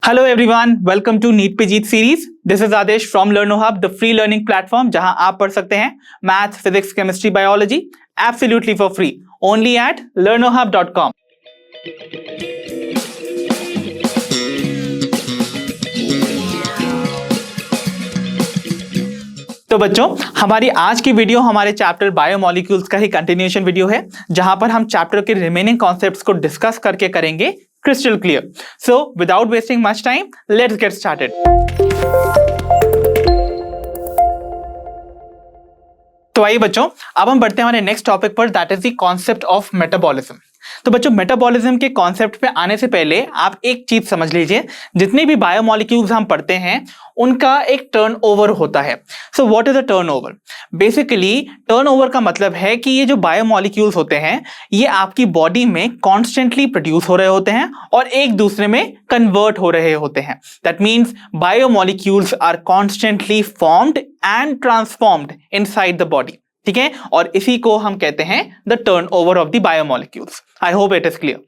Hello everyone, welcome to NEET पे जीत series. This is Adesh from LearnoHub, the free learning platform जहां आप पढ़ सकते हैं math, physics, chemistry, biology absolutely for free. Only at learnohub.com. तो बच्चों, हमारी आज की वीडियो हमारे चैप्टर बायोमोलिक्यूल्स का ही कंटिन्यूएशन वीडियो है, जहां पर हम चैप्टर के रिमेनिंग कॉन्सेप्ट्स को डिस्कस करके करेंगे crystal clear. So, without wasting much time, let's get started. तो आइए बच्चों, अब हम बढ़ते हैं हमारे नेक्स्ट टॉपिक पर, that is the concept of metabolism. तो बच्चों, मेटाबॉलिज्म के कॉन्सेप्ट पे आने से पहले आप एक चीज समझ लीजिए. जितने भी बायोमोलिक्यूल्स हम पढ़ते हैं उनका एक टर्नओवर होता है. सो what is a turnover? Basically turnover का मतलब है कि ये जो बायोमोलिक्यूल्स होते हैं ये आपकी बॉडी में कॉन्स्टेंटली प्रोड्यूस हो रहे होते हैं और एक दूसरे में कन्वर्ट हो रहे होते हैं. That means biomolecules are constantly formed and transformed inside the body. ठीक है, और इसी को हम कहते हैं the turnover of the biomolecules. I hope it is clear.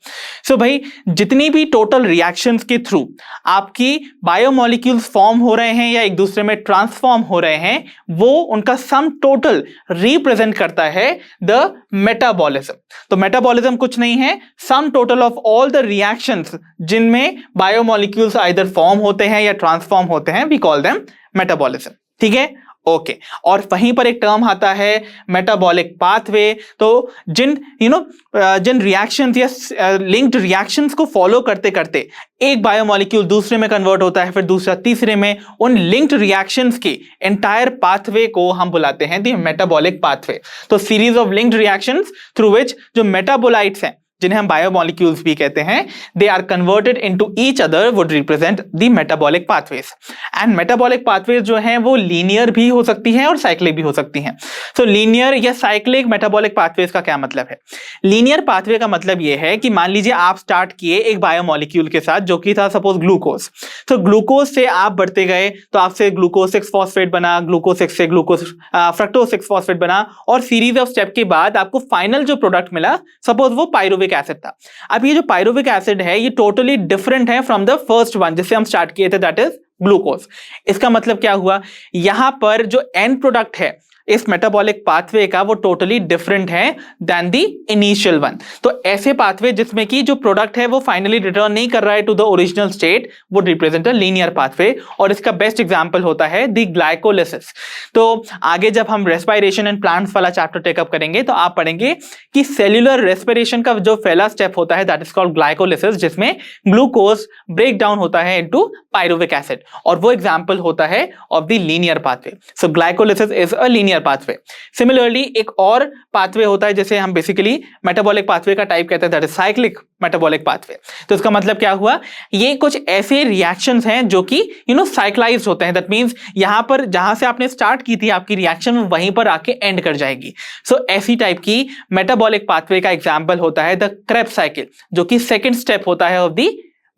So भाई, जितनी भी टोटल रिएक्शंस के थ्रू आपकी बायोमोलिक्यूल्स फॉर्म हो रहे हैं या एक दूसरे में ट्रांसफॉर्म हो रहे हैं, वो उनका सम टोटल रिप्रेजेंट करता है द मेटाबॉलिज्म. तो मेटाबॉलिज्म कुछ नहीं है, sum total of all the reactions जिनमें बायोमोलिक्यूल्स आइदर फॉर्म होते हैं या ट्रांसफॉर्म होते हैं, वी कॉल देम मेटाबॉलिज्म. ठीक है, ओके. और वहीं पर एक टर्म आता है मेटाबॉलिक पाथवे. तो जिन रिएक्शंस या लिंक्ड रिएक्शंस को फॉलो करते करते एक बायोमोलिक्यूल दूसरे में कन्वर्ट होता है, फिर दूसरा तीसरे में, उन लिंक्ड रिएक्शंस की एंटायर पाथवे को हम बुलाते हैं द मेटाबॉलिक पाथवे. तो series of linked reactions through which जो मेटाबोलाइट्स हैं, जिन्हें हम बायोमोलिक्यूल्स भी कहते हैं, they are converted into each other would represent the metabolic pathways. And metabolic pathways जो हैं वो लीनियर भी हो सकती हैं और साइक्लिक भी हो सकती हैं. सो लीनियर या साइक्लिक मेटाबॉलिक पाथवेज का क्या मतलब है? लीनियर पाथवे का मतलब ये है कि मान लीजिए आप स्टार्ट किए एक बायोमोलिक्यूल के साथ जो कि था सपोज ग्लूकोज. तो ग्लूकोज से आप बढ़ते गए तो आपसे ग्लूकोज 6 फॉस्फेट बना, ग्लूकोज 6 से ग्लूकोज फ्रक्टोज 6 फॉस्फेट बना, और सीरीज ऑफ स्टेप के बाद आपको फाइनल जो प्रोडक्ट मिला सपोज वो पायरुविक एसिड था. अब ये जो पायरुविक एसिड है ये टोटली डिफरेंट है फ्रॉम द फर्स्ट वन जिससे हम स्टार्ट किए थे, दैट इज ग्लूकोज. इसका मतलब क्या हुआ? यहां पर जो एंड प्रोडक्ट है इस मेटाबॉलिक पाथवे का वो टोटली डिफरेंट है देन द इनिशियल वन. तो ऐसे पाथवे जिसमें कि जो प्रोडक्ट है वो फाइनली रिटर्न नहीं कर रहा है to the original state would represent a linear pathway. और इसका बेस्ट एग्जांपल होता है द ग्लाइकोलिसिस. तो आगे जब हम रेस्पिरेशन एंड प्लांट्स वाला चैप्टर टेकअप करेंगे तो आप पढ़ेंगे कि सेल्यूलर रेस्पिरेशन का जो पहला स्टेप होता है दैट इज कॉल्ड ग्लाइकोलिसिस, जिसमें ग्लूकोज ब्रेक डाउन होता है इनटू पायरुविक एसिड, और वो एग्जांपल होता है of the linear pathway. So glycolysis is a linear pathway. Similarly एक और पाथवे होता है जिसे हम बेसिकली मेटाबॉलिक पाथवे का टाइप कहते हैं, that is cyclic metabolic pathway. तो इसका मतलब क्या हुआ? ये कुछ ऐसे रिएक्शंस हैं जो कि साइक्लाइज्ड होते हैं. दैट मींस यहां पर जहां से आपने स्टार्ट की थी आपकी रिएक्शन वहीं पर आके एंड कर जाएगी. सो ऐसी टाइप की मेटाबॉलिक पाथवे का एग्जांपल होता है द क्रेब्स साइकिल, जो कि सेकंड स्टेप होता है ऑफ द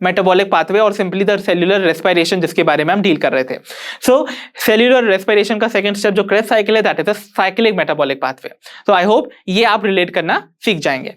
मेटाबॉलिक पाथवे, और सिंपली द सेल्यूलर रेस्पिरेशन जिसके बारे में हम डील कर रहे थे. सो सेल्यूलर रेस्पिरेशन का सेकंड स्टेप जो क्रेब्स साइकिल है that is a cyclic metabolic pathway. तो आई होप ये आप रिलेट करना सीख जाएंगे.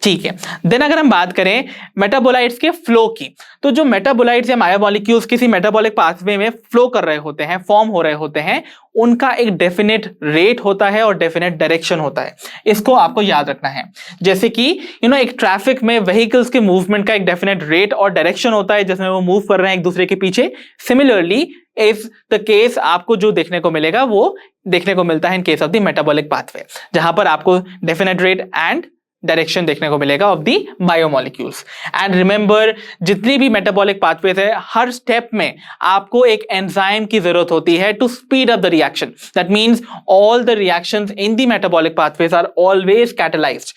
ठीक है, देन अगर हम बात करें मेटाबोलाइट्स के फ्लो की, तो जो मेटाबोलाइट्स या बायोमोलिक्यूल्स किसी मेटाबॉलिक पाथवे में फ्लो कर रहे होते हैं, फॉर्म हो रहे होते हैं, उनका एक डेफिनेट रेट होता है और डेफिनेट डायरेक्शन होता है. इसको आपको याद रखना है. जैसे कि एक ट्रैफिक में व्हीकल्स के मूवमेंट का एक डेफिनेट रेट और डायरेक्शन होता है जिसमें वो मूव कर रहे हैं एक दूसरे के पीछे. सिमिलरली इफ द केस आपको जो देखने को मिलेगा वो देखने को मिलता है in case of the metabolic pathway, जहां पर आपको डेफिनेट रेट एंड डायरेक्शन देखने को मिलेगा of the biomolecules. And remember, जितनी भी मेटाबॉलिक पाथवेज है हर स्टेप में आपको एक एंजाइम की जरूरत होती है to speed up the reaction. That means all the reactions in the metabolic pathways are always catalysed.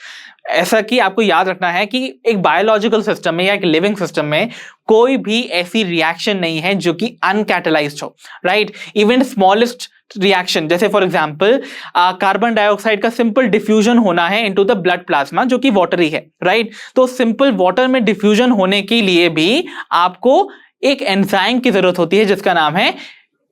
ऐसा कि आपको याद रखना है कि एक बायोलॉजिकल सिस्टम में या एक लिविंग सिस्टम में कोई भी ऐसी रिएक्शन नहीं है जो कि अनकैटलाइज्ड हो, राइट? इवन स्मॉलेस्ट रिएक्शन जैसे फॉर एग्जांपल कार्बन डाइऑक्साइड का सिंपल डिफ्यूजन होना है इनटू द ब्लड प्लाज्मा जो कि वाटरी है, राइट? तो सिंपल वाटर में डिफ्यूजन होने के लिए भी आपको एक एंजाइम की जरूरत होती है जिसका नाम है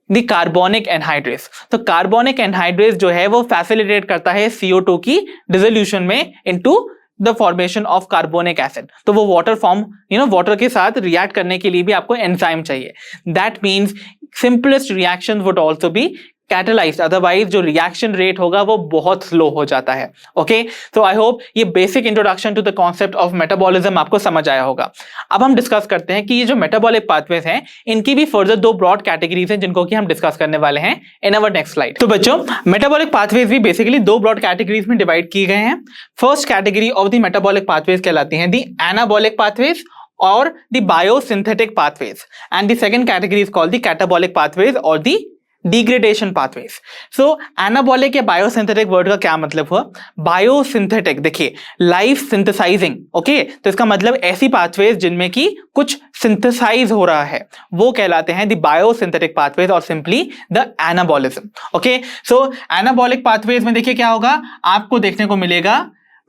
द कार्बोनिक एनहाइड्रेस. तो कार्बोनिक एनहाइड्रेस जो है वो फैसिलिटेट करता है CO2 की डिसोल्यूशन में into the formation of carbonic acid. तो वो वाटर फॉर्म वाटर के साथ रिएक्ट करने के लिए भी आपको एंजाइम चाहिए। That means simplest reaction would also be catalysed, otherwise जो रिएक्शन रेट होगा वो बहुत स्लो हो जाता है। ओके, तो आई होप ये basic introduction to the concept of metabolism आपको समझ आया होगा। अब हम डिस्कस करते हैं कि ये जो मेटाबॉलिक पाथवेज हैं इनकी भी फर्दर दो ब्रॉड कैटेगरीज हैं जिनको कि हम डिस्कस करने वाले हैं इन अवर नेक्स्ट स्लाइड। तो बच्चों, मेटाबॉलिक पाथवेज भी बेसिकली दो ब्रॉड कैटेगरीज में डिवाइड किए गए हैं। First category of the metabolic pathways कहलाती हैं द एनाबॉलिक पाथवेज और the biosynthetic pathways, and the second category is called the catabolic pathways और the degradation pathways. So anabolic या बायोसिंथेटिक वर्ड का क्या मतलब हुआ? बायोसिंथेटिक देखिए लाइफ सिंथेसाइजिंग, ओके, तो इसका मतलब ऐसी पाथवेज जिनमें कि कुछ सिंथेसाइज हो रहा है वो कहलाते हैं द बायोसिंथेटिक पाथवेज और simply the anabolism. Okay, so anabolic pathways में देखिए क्या होगा, आपको देखने को मिलेगा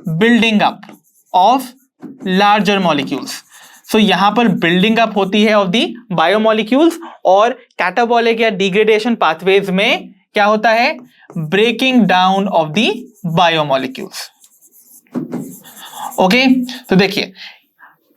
building up of larger molecules. So यहां पर बिल्डिंग अप होती है ऑफ दी बायोमोलिक्यूल्स, और कैटाबॉलिक या डिग्रेडेशन पाथवेज में क्या होता है? Breaking down of the biomolecules. Okay, तो देखिए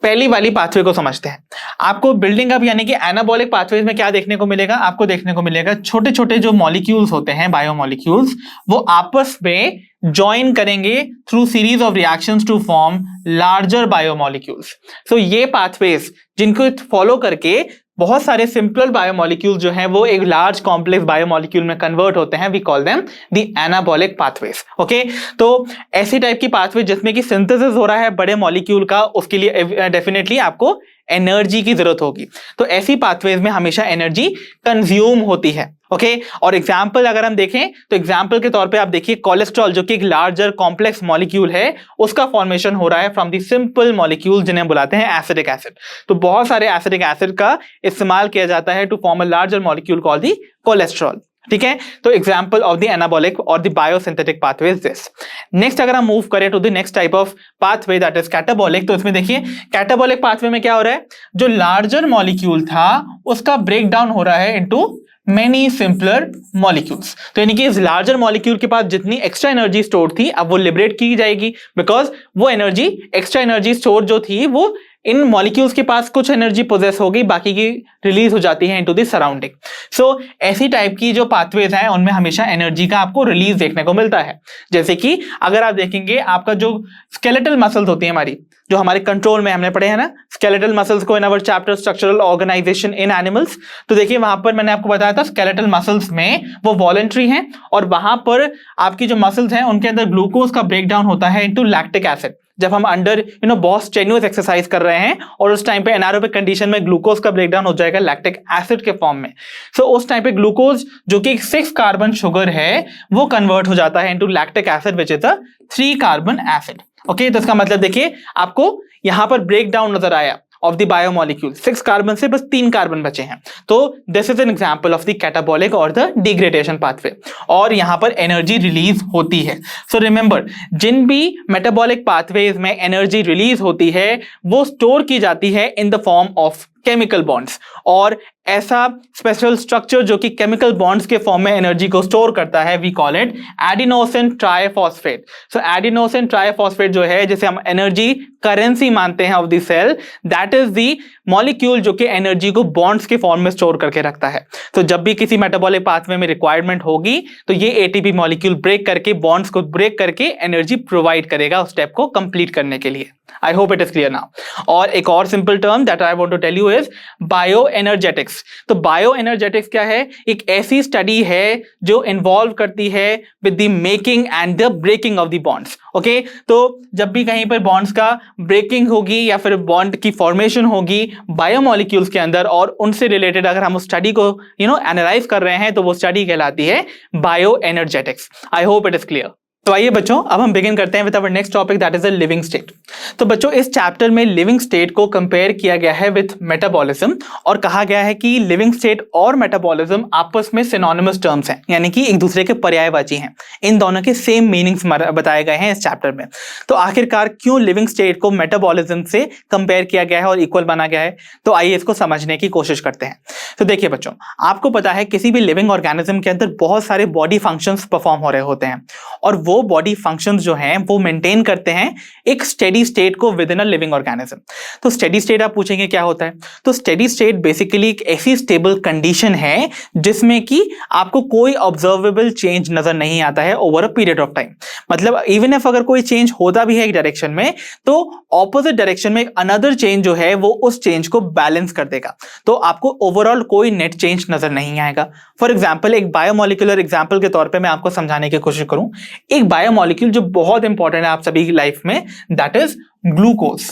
पहली वाली पाथवे को समझते हैं। आपको बिल्डिंग अप यानी कि एनाबॉलिक पाथवेज में क्या देखने को मिलेगा? आपको देखने को मिलेगा छोटे छोटे जो मॉलिक्यूल्स होते हैं बायोमोलिक्यूल्स, वो आपस में ज्वाइन करेंगे through series of reactions to form larger biomolecules. So ये पाथवेज जिनको फॉलो करके बहुत सारे सिंपल बायोमोलिक्यूल जो हैं वो एक लार्ज कॉम्प्लेक्स बायोमोलिक्यूल में कन्वर्ट होते हैं, we call them the anabolic pathways. Okay, तो ऐसी टाइप की पाथवे जिसमें कि सिंथेसिस हो रहा है बड़े मॉलिक्यूल का, उसके लिए डेफिनेटली आपको एनर्जी की जरूरत होगी। तो ऐसी पाथवेज में हमेशा एनर्जी कंज्यूम होती है। ओके, और एग्जाम्पल अगर हम देखें तो एग्जाम्पल के तौर पे आप देखिए कोलेस्ट्रॉल जो कि एक लार्जर कॉम्प्लेक्स मॉलिक्यूल है, उसका फॉर्मेशन हो रहा है फ्रॉम द सिंपल मॉलिक्यूल जिन्हें बुलाते हैं एसिडिक एसिड। तो बहुत सारे एसिडिक एसिड का इस्तेमाल किया जाता है to form a larger molecule called the cholesterol. ठीक है, तो एग्जाम्पल ऑफ द एनाबॉलिक और the biosynthetic pathway is this. Next अगर हम मूव करें to the next type of pathway that is catabolic, तो इसमें देखिए कैटाबॉलिक पाथवे में क्या हो रहा है, जो लार्जर मॉलिक्यूल था उसका ब्रेक डाउन हो रहा है इनटू मेनी सिंपलर मॉलिक्यूल्स। तो यानी कि इस लार्जर मॉलिक्यूल के पास जितनी एक्स्ट्रा एनर्जी स्टोर थी अब वो लिबरेट की जाएगी, बिकॉज वो एनर्जी एक्स्ट्रा एनर्जी स्टोर जो थी वो इन मॉलिक्यूल्स के पास कुछ एनर्जी पोजेस हो गई, बाकी की रिलीज हो जाती है इनटू द सराउंडिंग। सो ऐसी टाइप की जो पाथवेज हैं उनमें हमेशा एनर्जी का आपको रिलीज देखने को मिलता है। जैसे कि अगर आप देखेंगे आपका जो स्केलेटल मसल्स होती है हमारी, जो हमारे कंट्रोल में हमने पढ़े हैं ना स्केलेटल मसल्स को in our chapter structural organisation in animals, तो देखिए वहां पर मैंने आपको बताया था स्केलेटल मसल्स में वो वॉलंटरी हैं और वहां पर आपकी जो मसल्स हैं उनके अंदर ग्लूकोज का ब्रेक डाउन होता है इनटू लैक्टिक एसिड। जब हम अंडर बहुत स्ट्रेन्युअस एक्सरसाइज कर रहे हैं और उस टाइम पे एनारोबिक कंडीशन में ग्लूकोज का ब्रेकडाउन हो जाएगा लैक्टिक एसिड के फॉर्म में। सो उस टाइम पे ग्लूकोज जो कि 6 कार्बन शुगर है वो कन्वर्ट हो जाता है into lactic acid which is a 3 carbon acid. Okay, तो इसका मतलब देखिए आपको यहां पर ब्रेकडाउन नजर आया ऑफ द बायोमोलिक्यूल, 6 कार्बन से बस 3 कार्बन बचे हैं। तो this is an example of the catabolic और द डिग्रेडेशन पाथवे, और यहां पर एनर्जी रिलीज होती है। सो रिमेंबर, जिन भी मेटाबॉलिक पाथवेज में एनर्जी रिलीज होती है वो स्टोर की जाती है in the form of chemical bonds, और ऐसा स्पेशल स्ट्रक्चर जो कि केमिकल बॉन्ड्स के फॉर्म में एनर्जी को स्टोर करता है we call it adenosine triphosphate. So adenosine triphosphate जो है जिसे हम एनर्जी करेंसी मानते हैं of the cell, that is the molecule जो कि एनर्जी को बॉन्ड्स के फॉर्म में स्टोर करके रखता है। तो जब भी किसी मेटाबॉलिक पाथवे में रिक्वायरमेंट होगी तो ये एटीपी मॉलिक्यूल ब्रेक करके बॉन्ड्स को ब्रेक करके एनर्जी प्रोवाइड करेगा उस स्टेप को कंप्लीट करने के लिए। I hope it is clear now. और एक और simple term that I want to tell you is bioenergetics. तो बायो एनर्जेटिक्स क्या है? एक ऐसी स्टडी है जो इन्वॉल्व करती है with the making and the breaking of the bonds. Okay, तो जब भी कहीं पर बॉन्ड्स का ब्रेकिंग होगी या फिर बॉन्ड की फॉर्मेशन होगी बायोमोलिक्यूल्स के अंदर और उनसे रिलेटेड अगर हम उस स्टडी को एनालाइज कर रहे हैं तो वो स्टडी कहलाती है bioenergetics. I hope it is clear. तो आइए बच्चों अब हम बिगिन करते हैं with our next topic that is the living state. तो बच्चों इस चैप्टर में लिविंग स्टेट को कंपेयर किया गया है विद मेटाबॉलिज्म, और कहा गया है कि लिविंग स्टेट और मेटाबॉलिज्म आपस में सिनोनिमस टर्म्स हैं, यानी कि एक दूसरे के पर्यायवाची हैं। इन दोनों के सेम मीनिंग्स बताए गए हैं इस चैप्टर में। तो आखिरकार क्यों लिविंग स्टेट को मेटाबॉलिज्म से कंपेयर किया गया है और इक्वल बना गया है, तो आइए इसको समझने की कोशिश करते हैं। तो देखिए बच्चों, आपको पता है किसी भी लिविंग ऑर्गेनिज्म के अंदर बहुत सारे बॉडी फंक्शंस परफॉर्म हो रहे होते हैं और वो बॉडी फंक्शंस जो हैं वो मेंटेन करते हैं एक स्टेडी स्टेट को with in a living organism. तो स्टेडी स्टेट आप पूछेंगे क्या होता है, तो स्टेडी स्टेट बेसिकली एक ऐसी स्टेबल कंडीशन है जिसमें कि आपको कोई ऑब्जर्वेबल चेंज नजर नहीं आता है over a period of time. मतलब इवन इफ अगर कोई चेंज होता भी है एक डायरेक्शन में, तो ऑपोजिट डायरेक्शन में अनदर चेंज जो है वो उस चेंज को बैलेंस कर देगा, तो आपको ओवरऑल कोई नेट चेंज नजर नहीं आएगा। फॉर एग्जांपल, एक बायोमोलिकुलर एग्जांपल के तौर पे मैं आपको समझाने की कोशिश करूं, एक बायोमोलिक्यूल जो बहुत इंपॉर्टेंट है आप सभी की लाइफ में, दैट इज ग्लूकोज।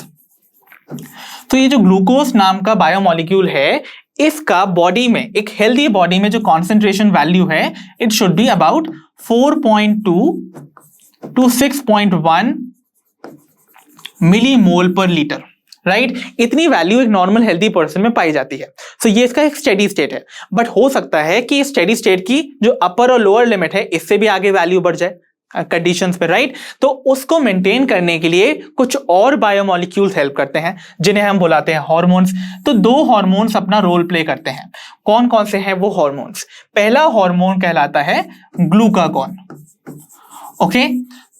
तो ये जो ग्लूकोज नाम का बायोमोलिक्यूल है, इसका बॉडी में, एक हेल्दी बॉडी में जो कॉन्सेंट्रेशन वैल्यू है, it should be about 4.2 to 6.1 millimole पर लीटर, राइट। इतनी वैल्यू एक नॉर्मल हेल्दी पर्सन में पाई जाती है। सो ये इसका एक स्टेडी स्टेट है, बट हो सकता है कि स्टेडी स्टेट की जो अपर और लोअर लिमिट है इससे भी आगे वैल्यू बढ़ जाए कंडीशंस पे, राइट। तो उसको मेंटेन करने के लिए कुछ और बायोमोलिक्यूल्स हेल्प करते हैं जिन्हें हम बुलाते हैं हार्मोन्स। तो दो हार्मोन्स अपना रोल प्ले करते हैं। कौन कौन से हैं वो हार्मोन्स? पहला हार्मोन कहलाता है ग्लूकागॉन। ओके,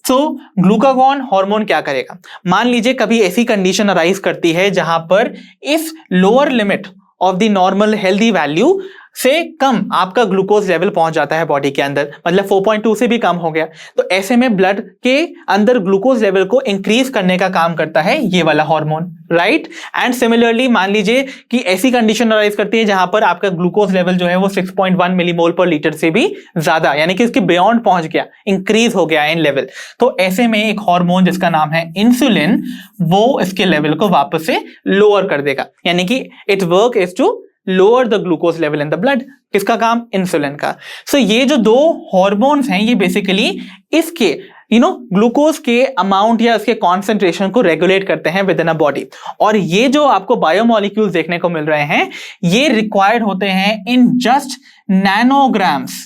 तो ग्लूकागॉन हार्मोन क्या करेगा? मान लीजिए कभी ऐसी कंडीशन अराइज करती है जहां पर if lower limit of the normal healthy value से कम आपका ग्लूकोज लेवल पहुंच जाता है बॉडी के अंदर, मतलब 4.2 से भी कम हो गया, तो ऐसे में ब्लड के अंदर ग्लूकोज लेवल को इंक्रीज करने का काम करता है ये वाला हार्मोन, राइट। एंड सिमिलरली मान लीजिए कि ऐसी कंडीशन अराइज करती है जहां पर आपका ग्लूकोज लेवल जो है वो 6.1 मिलीमोल पर लीटर से भी ज्यादा, यानी कि इसके बियॉन्ड पहुंच गया, इंक्रीज हो गया इन लेवल, तो ऐसे में एक हार्मोन जिसका नाम है इंसुलिन, वो इसके लेवल को वापस से लोअर कर देगा, यानी कि its work is to lower the glucose level in the blood. किसका काम? इंसुलिन का। सो ये जो दो हॉर्मोन्स हैं ये बेसिकली इसके ग्लूकोज के अमाउंट या उसके कॉन्सेंट्रेशन को रेगुलेट करते हैं विद इन अ बॉडी। और ये जो आपको बायोमोलिक्यूल्स देखने को मिल रहे हैं ये रिक्वायर्ड होते हैं इन जस्ट नैनोग्राम्स।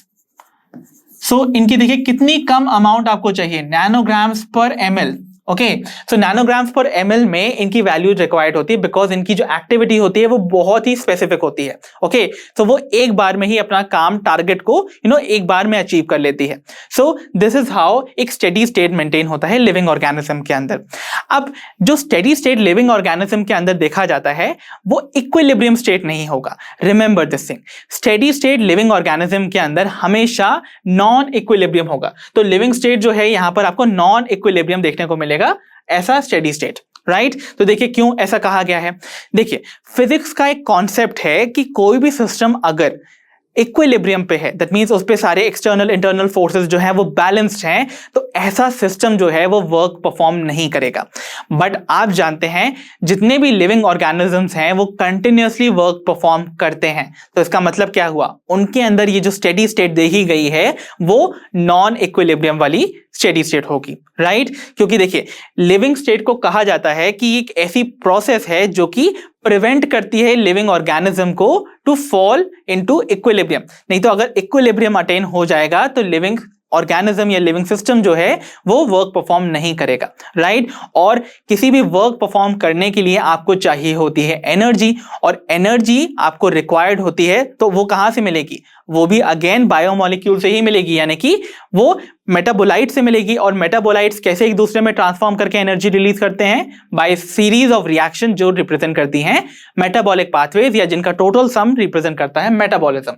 सो इनकी देखिए कितनी कम अमाउंट आपको चाहिए, नैनोग्राम्स पर ml। ओके, सो नैनोग्राम्स पर ml में इनकी वैल्यू रिक्वायर्ड होती है बिकॉज इनकी जो एक्टिविटी होती है वो बहुत ही स्पेसिफिक होती है। ओके, तो वो एक बार में ही अपना काम, टारगेट को एक बार में अचीव कर लेती है। सो दिस इज हाउ एक स्टेडी स्टेट मेंटेन होता है लिविंग ऑर्गेनिज्म के अंदर। अब जो स्टेडी स्टेट लिविंग ऑर्गेनिज्म के अंदर देखा जाता है वो इक्विलिब्रियम स्टेट नहीं होगा। Remember this thing, steady state living organism के अंदर हमेशा नॉन इक्विलिब्रियम होगा। तो लिविंग स्टेट जो है यहां पर आपको नॉन इक्विलिब्रियम देखने को मिलेगा, ऐसा स्टेडी स्टेट, राइट। तो देखिए क्यों ऐसा कहा गया है। देखिए फिजिक्स का एक कॉन्सेप्ट है कि कोई भी सिस्टम अगर इक्विलिब्रियम पे है, दैट मींस उस पे सारे एक्सटर्नल इंटरनल फोर्सेस जो हैं वो बैलेंस्ड हैं, तो ऐसा सिस्टम जो है वो वर्क परफॉर्म नहीं करेगा। बट आप जानते हैं जितने भी लिविंग ऑर्गेनिजम्स हैं वो कंटिन्यूअसली वर्क परफॉर्म करते हैं, तो इसका मतलब क्या हुआ, उनके अंदर ये जो स्टेडी स्टेट देखी गई है वो नॉन इक्विलिब्रियम वाली स्टेडी स्टेट होगी, राइट। क्योंकि देखिए लिविंग स्टेट को कहा जाता है कि एक ऐसी प्रोसेस है जो कि प्रिवेंट करती है लिविंग ऑर्गेनिज्म को टू फॉल इनटू इक्विलिब्रियम। नहीं तो अगर इक्विलिब्रियम अटेन हो जाएगा तो लिविंग ऑर्गेनिज्म या लिविंग सिस्टम जो है वो वर्क परफॉर्म नहीं करेगा, राइट। और किसी भी वर्क परफॉर्म करने के लिए आपको चाहिए होती है एनर्जी, और एनर्जी आपको रिक्वायर्ड होती है, तो वो कहां से मिलेगी, वो भी अगेन बायोमोलिक्यूल से ही मिलेगी, यानी कि वो मेटाबोलाइट से मिलेगी। और मेटाबोलाइट्स कैसे एक दूसरे में ट्रांसफॉर्म करके एनर्जी रिलीज करते हैं, बाय सीरीज ऑफ रिएक्शन जो रिप्रेजेंट करती हैं मेटाबॉलिक पाथवेज, या जिनका टोटल सम रिप्रेजेंट करता है मेटाबॉलिज्म।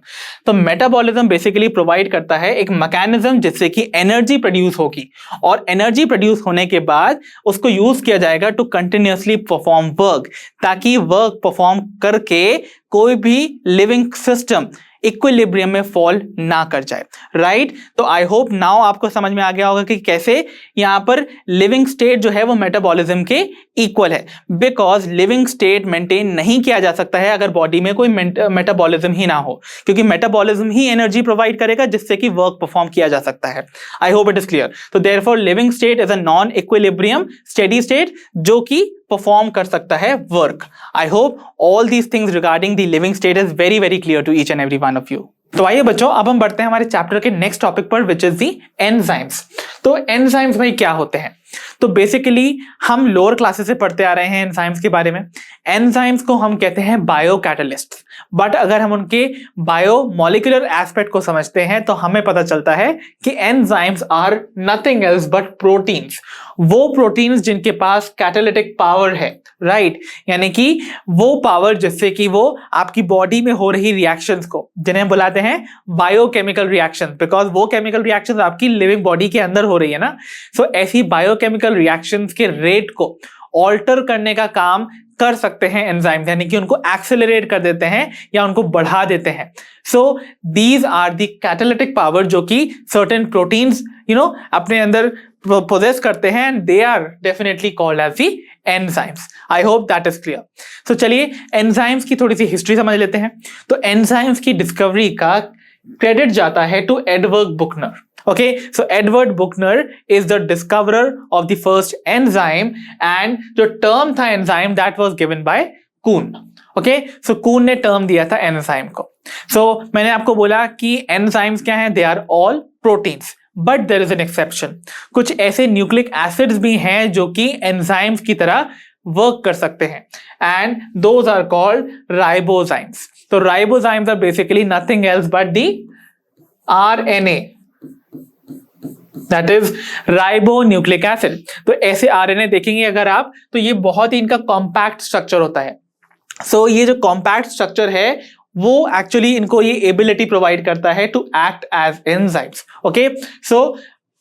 तो मेटाबॉलिज्म बेसिकली प्रोवाइड करता है एक मैकेनिज्म जिससे कि एनर्जी प्रोड्यूस होगी, और एनर्जी प्रोड्यूस होने के बाद उसको यूज किया जाएगा टू कंटिन्यूअसली परफॉर्म वर्क, ताकि वर्क परफॉर्म करके कोई भी लिविंग सिस्टम इक्विलिब्रियम में फॉल ना कर जाए, राइट। तो आई होप नाउ आपको समझ में आ गया होगा कि कैसे यहां पर लिविंग स्टेट जो है वो मेटाबॉलिज्म के इक्वल है, बिकॉज लिविंग स्टेट मेंटेन नहीं किया जा सकता है अगर बॉडी में कोई मेटाबॉलिज्म ही ना हो, क्योंकि मेटाबॉलिज्म ही एनर्जी प्रोवाइड करेगा जिससे कि वर्क परफॉर्म किया जा सकता है। I hope it is clear. तो therefore living state is a non equilibrium steady state जो कि परफॉर्म कर सकता है work. I hope all these things regarding the living state is very very clear to each and every one of you. तो आइए बच्चों अब हम बढ़ते हैं हमारे चैप्टर के नेक्स्ट टॉपिक पर, विच इज दी एंजाइम्स। तो एंजाइम्स भाई क्या होते हैं? तो बेसिकली हम लोअर क्लासेस से पढ़ते आ रहे हैं एंजाइम्स के बारे में। एंजाइम्स को हम कहते हैं बायो कैटलिस्ट, बट अगर हम उनके बायोमोलिकुलर एस्पेक्ट को समझते हैं तो हमें पता चलता है कि enzymes are nothing else but proteins, वो प्रोटीन्स जिनके पास कैटालिटिक पावर है, राइट? यानी कि वो पावर जिससे कि वो आपकी बॉडी में हो रही रिएक्शंस को, जिन्हें बुलाते हैं बायोकेमिकल रिएक्शंस, बिकॉज वो केमिकल रिएक्शंस आपकी लिविंग बॉडी के अंदर हो रही है ना। सो ऐसी बायोकेमिकल रिएक्शंस के रेट को ऑल्टर करने का काम कर सकते हैं एंजाइम्स, यानी कि उनको एक्सेलरेट कर देते हैं या उनको बढ़ा देते हैं। So these are the catalytic power जो कि सर्टेन प्रोटीन्स अपने अंदर पोजेस करते हैं, and they are definitely called as the enzymes. I hope that is clear. तो चलिए एंजाइम्स की थोड़ी सी हिस्ट्री समझ लेते हैं। तो एंजाइम्स की डिस्कवरी का क्रेडिट जाता है to Edward Buchner. Okay, so Edward Buchner is the discoverer of the first enzyme, and जो term था enzyme that was given by Kuhn. Okay, so Kuhn ने term दिया था enzyme को। So मैंने आपको बोला कि enzymes क्या हैं? They are all proteins, but there is an exception. कुछ ऐसे nucleic acids भी हैं जो कि enzymes की तरह work कर सकते हैं, and those are called ribozymes. So ribozymes are basically nothing else but the RNA, that is ribonucleic acid. तो ऐसे आरएनए देखेंगे अगर आप, तो ये बहुत ही इनका कॉम्पैक्ट स्ट्रक्चर होता है। सो ये जो कॉम्पैक्ट स्ट्रक्चर है वो एक्चुअली इनको ये एबिलिटी प्रोवाइड करता है to act as enzymes. Okay, so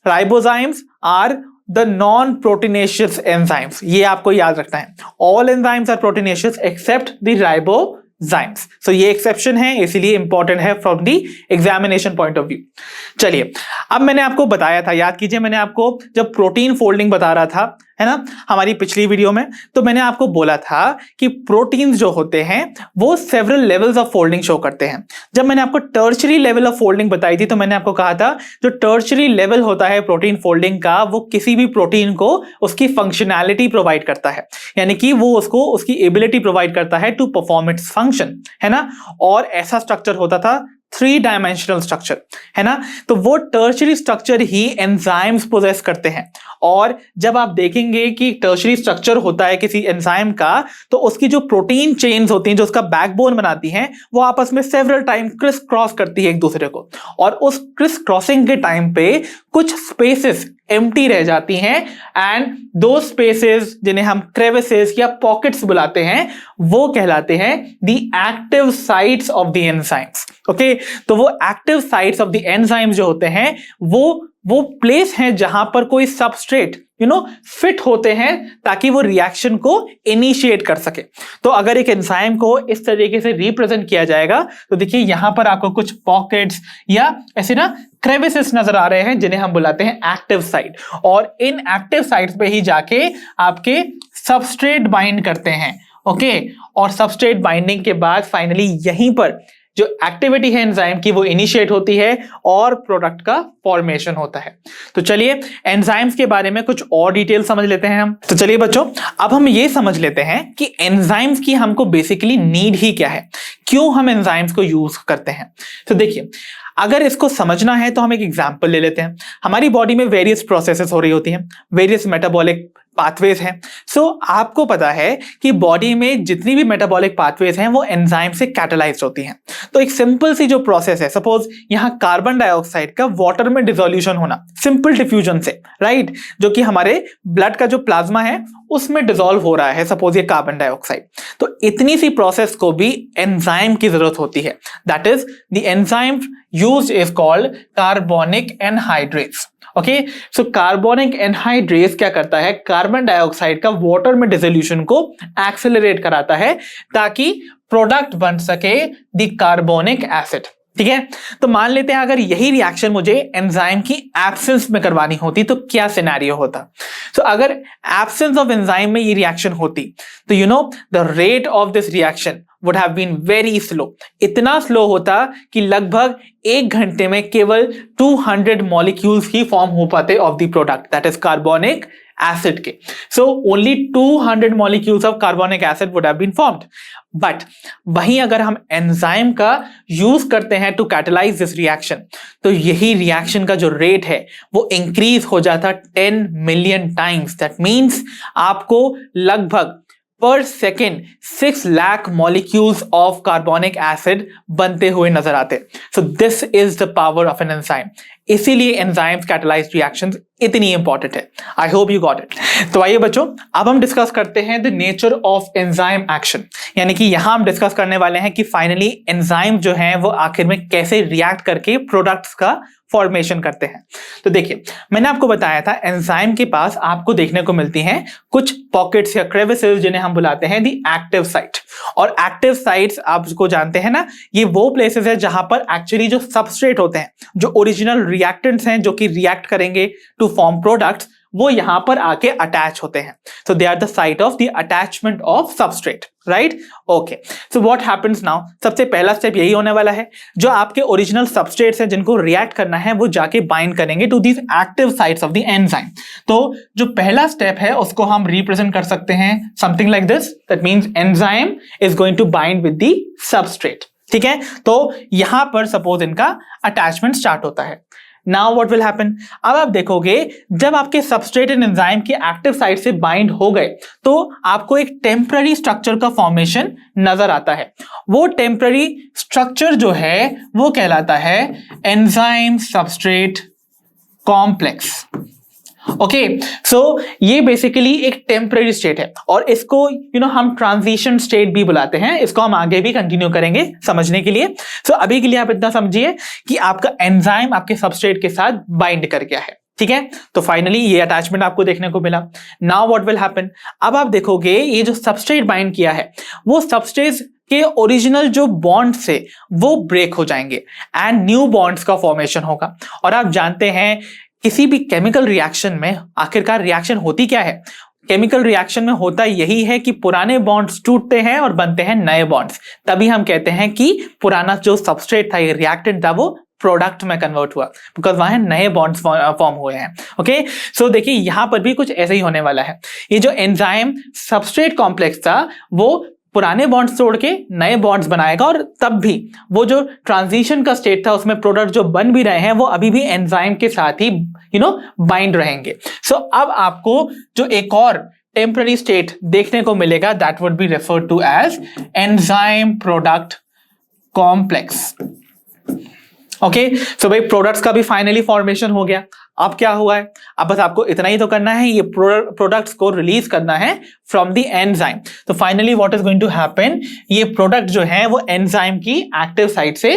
ribozymes are the non proteinaceous enzymes, ये आपको याद रखना है। All enzymes are proteinaceous except the ribozymes. So ये एक्सेप्शन है, इसीलिए इंपॉर्टेंट है from the examination point of view. चलिए, अब मैंने आपको बताया था, याद कीजिए मैंने आपको जब प्रोटीन फोल्डिंग बता रहा था, है ना, हमारी पिछली वीडियो में, तो मैंने आपको बोला था कि प्रोटीन्स जो होते हैं वो several levels of folding show करते हैं। जब मैंने आपको टर्शरी लेवल ऑफ फोल्डिंग बताई थी तो मैंने आपको कहा था जो टर्शरी लेवल होता है प्रोटीन फोल्डिंग का, वो किसी भी प्रोटीन को उसकी फंक्शनैलिटी प्रोवाइड करता है, यानी कि वो उसको उसकी एबिलिटी प्रोवाइड करता है टू परफॉर्म इट्स फंक्शन, है ना। और ऐसा स्ट्रक्चर होता था 3 डायमेंशनल स्ट्रक्चर, है ना। तो वो टर्शरी स्ट्रक्चर ही एंजाइम्स पोजेस करते हैं। और जब आप देखेंगे कि टर्शरी स्ट्रक्चर होता है किसी एंजाइम का, तो उसकी जो प्रोटीन चेन्स होती हैं जो उसका बैकबोन बनाती हैं, वो आपस में सेवरल टाइम क्रिस क्रॉस करती है एक दूसरे को, और उस क्रिस क्रॉसिंग के टाइम पे कुछ स्पेसेस एम्प्टी रह जाती हैं, एंड दो स्पेसेस जिन्हें हम क्रेविसेस या पॉकेट्स बुलाते हैं, वो कहलाते हैं the active sites of the enzymes. Okay, तो वो active sites of the enzymes जो होते हैं वो प्लेस हैं जहां पर कोई सबस्ट्रेट फिट होते हैं ताकि वो रिएक्शन को इनिशिएट कर सके। तो अगर एक एंजाइम को इस तरीके से रिप्रेजेंट किया जाएगा, तो देखिए यहां पर आपको कुछ पॉकेट्स या ऐसे ना क्रेविसेस नजर आ रहे हैं जिन्हें हम बुलाते हैं एक्टिव साइट, और इन एक्टिव साइट्स पे ही जाके आपके सबस्ट्रेट बाइंड करते हैं। ओके, और सबस्ट्रेट बाइंडिंग के बाद फाइनली यहीं पर जो एक्टिविटी है एंजाइम की वो इनिशिएट होती है और प्रोडक्ट का फॉर्मेशन होता है। तो चलिए एंजाइम्स के बारे में कुछ और डिटेल समझ लेते हैं हम। तो चलिए बच्चों, अब हम ये समझ लेते हैं कि एंजाइम्स की हमको बेसिकली नीड ही क्या है, क्यों हम एंजाइम्स को यूज करते हैं। तो देखिए, अगर इसको समझना है तो हम एक एग्जांपल ले लेते हैं। हमारी बॉडी में वेरियस प्रोसेसेस हो रही होती हैं, वेरियस मेटाबॉलिक पाथवेज हैं। सो आपको पता है कि बॉडी में जितनी भी मेटाबॉलिक पाथवेज हैं वो एंजाइम से कैटालाइज्ड होती हैं। तो एक सिंपल सी जो प्रोसेस है, सपोज यहाँ कार्बन डाइऑक्साइड का वाटर में डिसोल्यूशन होना, सिंपल डिफ्यूजन से, राइट, जो कि हमारे ब्लड का जो प्लाज्मा है उसमें डिसॉल्व हो रहा है, सपोज ये कार्बन डाइऑक्साइड। तो इतनी सी प्रोसेस को भी एंजाइम की जरूरत होती है। That is the enzyme used is called carbonic anhydrates. Okay, so carbonic anhydrase क्या करता है, कार्बन डाइऑक्साइड का वाटर में डिसोल्यूशन को एक्सेलरेट कराता है ताकि प्रोडक्ट बन सके द कार्बोनिक एसिड। ठीक है, तो मान लेते हैं अगर यही रिएक्शन मुझे एंजाइम की एब्सेंस में करवानी होती तो क्या सिनेरियो होता। तो अगर एब्सेंस ऑफ एंजाइम में ये रिएक्शन होती तो the rate of this reaction would have been very slow. इतना स्लो होता कि लगभग 1 घंटे में केवल 200 मॉलिक्यूल्स ही फॉर्म हो पाते of the product, that is carbonic acid के. So only 200 molecules of carbonic acid would have been formed. But वहीं अगर हम एंजाइम का यूज करते हैं टू कैटलाइज दिस रिएक्शन, तो यही रिएक्शन का जो रेट है वो इंक्रीज हो जाता 10 मिलियन टाइम्स. दैट मीन्स आपको लगभग पर second 6 lakh molecules of carbonic acid बनते हुए नजर आते. सो this is the power of an enzyme. इसीलिए एंजाइम्स कैटलाइज्ड रिएक्शंस इतनी इंपॉर्टेंट है. I hope you got it. तो आइए बच्चों, अब हम डिस्कस करते हैं the nature of enzyme action. यानी कि यहां हम डिस्कस करने वाले हैं कि फाइनली एंजाइम जो है वो आखिर में कैसे रिएक्ट करके प्रोडक्ट्स का फॉर्मेशन करते हैं. तो देखिए, मैंने आपको बताया था एंजाइम के पास आपको देखने को मिलती हैं कुछ पॉकेट्स या क्रेविसेस जिन्हें हम बुलाते हैं दी एक्टिव साइट. और एक्टिव साइट्स आपको जानते हैं ना, ये वो प्लेसेस है जहां पर एक्चुअली जो सबस्ट्रेट होते हैं, जो ओरिजिनल रिएक्टेंट्स हैं जो कि रिएक्ट करेंगे टू फॉर्म प्रोडक्ट्स, वो यहां पर आके अटैच होते हैं. So they are the site of the attachment of substrate, right? Okay, so what happens now? सबसे पहला स्टेप यही होने वाला है, जो आपके ओरिजिनल सबस्ट्रेट्स हैं जिनको रिएक्ट करना है वो जाके बाइंड करेंगे to these active sites of the enzyme. तो जो पहला स्टेप है उसको हम रिप्रेजेंट कर सकते हैं something like this. That means enzyme is going to bind with the substrate. ठीक है, तो यहां पर सपोज इनका अटैचमेंट स्टार्ट होता है. Now what will happen? अब आप देखोगे जब आपके सबस्ट्रेट एंड एंजाइम के एक्टिव साइट से बाइंड हो गए तो आपको एक टेम्पररी स्ट्रक्चर का फॉर्मेशन नजर आता है. वो टेम्पररी स्ट्रक्चर जो है वो कहलाता है एंजाइम सबस्ट्रेट कॉम्प्लेक्स. ओके, सो ये बेसिकली एक टेम्पररी स्टेट है और इसको हम ट्रांजिशन स्टेट भी बुलाते हैं. इसको हम आगे भी कंटिन्यू करेंगे समझने के लिए. सो अभी के लिए आप इतना समझिए कि आपका एंजाइम आपके सबस्ट्रेट के साथ बाइंड कर गया है. ठीक है, तो फाइनली ये अटैचमेंट आपको देखने को मिला. Now what will happen? अब आप देखोगे ये जो सबस्ट्रेट बाइंड किया है वो सबस्ट्रेट के ओरिजिनल जो बॉन्ड से वो ब्रेक हो जाएंगे एंड न्यू बॉन्ड्स का फॉर्मेशन होगा. और आप जानते हैं किसी भी केमिकल रिएक्शन में आखिरकार रिएक्शन होती क्या है? केमिकल रिएक्शन में होता यही है कि पुराने बॉन्ड्स टूटते हैं और बनते हैं नए बॉन्ड्स. तभी हम कहते हैं कि पुराना जो सबस्ट्रेट था, ये रिएक्टेंट था, वो प्रोडक्ट में कन्वर्ट हुआ बिकॉज वहां नए बॉन्ड्स फॉर्म हुए हैं. ओके, सो देखिए यहां पर भी कुछ ऐसा ही होने वाला है. ये जो एंजाइम सबस्ट्रेट कॉम्प्लेक्स था वो पुराने बॉन्ड्स तोड़ के नए बॉन्ड्स बनाएगा और तब भी वो जो ट्रांजिशन का स्टेट था उसमें प्रोडक्ट जो बन भी रहे हैं वो अभी भी एंजाइम के साथ ही बाइंड रहेंगे. सो अब आपको जो एक और टेम्पररी स्टेट देखने को मिलेगा that would be referred to as enzyme product complex. Okay, so भाई प्रोडक्ट्स का भी फाइनली फॉर्मेशन हो गया. अब क्या हुआ है? अब बस आपको इतना ही तो करना है, ये प्रोडक्ट्स को रिलीज करना है फ्रॉम द एंजाइम. तो finally what is going to happen? ये प्रोडक्ट जो है वो एंजाइम की एक्टिव साइट से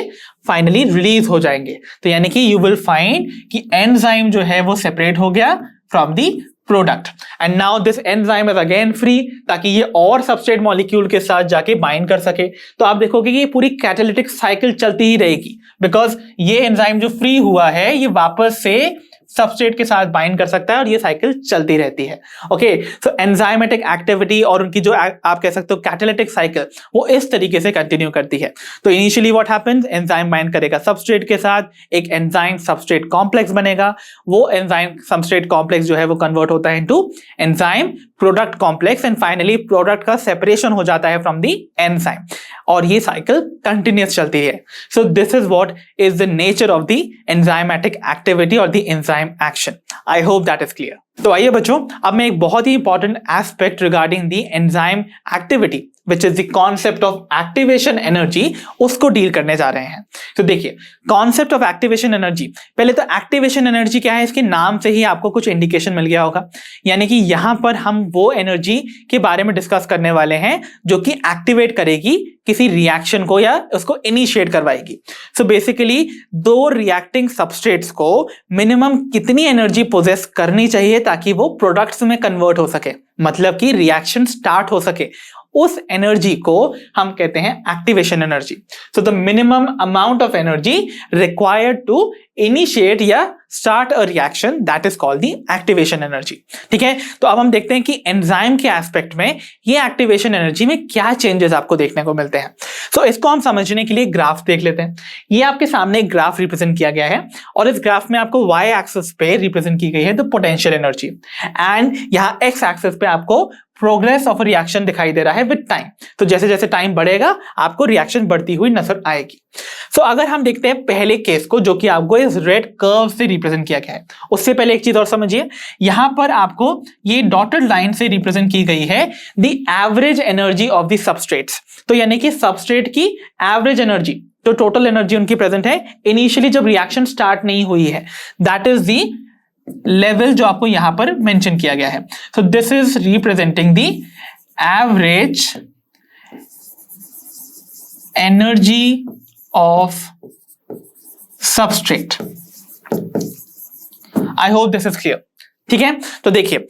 फाइनली रिलीज हो जाएंगे. तो यानी कि यू विल फाइंड कि एंजाइम जो है वो सेपरेट हो गया from the product and now this enzyme is again free, ताकि ये और सबस्ट्रेट मॉलिक्यूल के साथ जाके बाइंड कर सके. तो आप देखोगे कि ये पूरी कैटालिटिक साइकिल चलती ही रहेगी बिकॉज ये एंजाइम जो फ्री हुआ है ये वापस से सबस्ट्रेट के साथ बाइंड कर सकता है और ये साइकिल चलती रहती है. ओके, सो एंजाइमेटिक एक्टिविटी और उनकी जो आप कह सकते हो कैटालिटिक साइकिल वो इस तरीके से कंटिन्यू करती है. तो initially what happens? Enzyme bind करेगा सबस्ट्रेट के साथ, एक एंजाइम सबस्ट्रेट कॉम्प्लेक्स बनेगा. वो एंजाइम सबस्ट्रेट कॉम्प्लेक्स जो है वो कन्वर्ट होता है into enzyme product complex and finally product का सेपरेशन हो जाता है फ्रॉम द एंजाइम और ये साइकिल कंटिन्यूअस चलती है. So this is what is the nature of the enzymatic activity और the enzyme action. I hope that is clear. तो आइए बच्चों, अब मैं एक बहुत ही important aspect regarding the enzyme activity which is the concept of activation energy उसको डील करने जा रहे हैं. तो देखिए, कॉन्सेप्ट ऑफ एक्टिवेशन एनर्जी, पहले तो एक्टिवेशन एनर्जी क्या है इसके नाम से ही आपको कुछ इंडिकेशन मिल गया होगा. यानी कि यहां पर हम वो एनर्जी के बारे में डिस्कस करने वाले हैं जो कि एक्टिवेट करेगी किसी रिएक्शन को या उसको इनिशिएट करवाएगी. सो बेसिकली दो रिएक्टिंग सबस्ट्रेट्स को मिनिमम कितनी एनर्जी पोजेस करनी चाहिए ताकि वो प्रोडक्ट्स में कन्वर्ट हो सके, मतलब कि रिएक्शन स्टार्ट हो सके. उस एनर्जी को हम कहते हैं activation energy. So the minimum amount of energy required to initiate या start a reaction, that is called the activation energy. ठीक है, तो अब हम देखते हैं कि एंजाइम के एस्पेक्ट में ये एक्टिवेशन एनर्जी में क्या चेंजेस आपको देखने को मिलते हैं। सो इसको हम समझने के लिए ग्राफ देख लेते हैं। ये आपके सामने एक ग्राफ रिप्रेजेंट किया गया है और इस ग्राफ में आपको वाई एक्सिस पे रिप्रेजेंट की गई है द पोटेंशियल एनर्जी एंड यहाँ एक्स एक्सिस पे आपको प्रोग्रेस ऑफ रिएक्शन दिखाई दे रहा है विद टाइम। तो जैसे जैसे टाइम बढ़ेगा आपको रिएक्शन बढ़ती हुई नजर आएगी। सो अगर हम देखते हैं पहले केस को जो कि आपको इस रेड कर्व से रिप्रेजेंट किया गया है, उससे पहले एक चीज और समझिए, यहां पर आपको ये डॉटेड लाइन से रिप्रेजेंट की गई है the average energy of the substrates. तो यानी कि सबस्ट्रेट की एवरेज एनर्जी, तो टोटल एनर्जी उनकी प्रेजेंट है इनिशियली जब रिएक्शन स्टार्ट नहीं हुई है, दैट इज दी लेवल जो आपको यहां पर मेंशन किया गया है। So this is representing the average energy of substrate. I hope this is clear. ठीक है, तो देखिए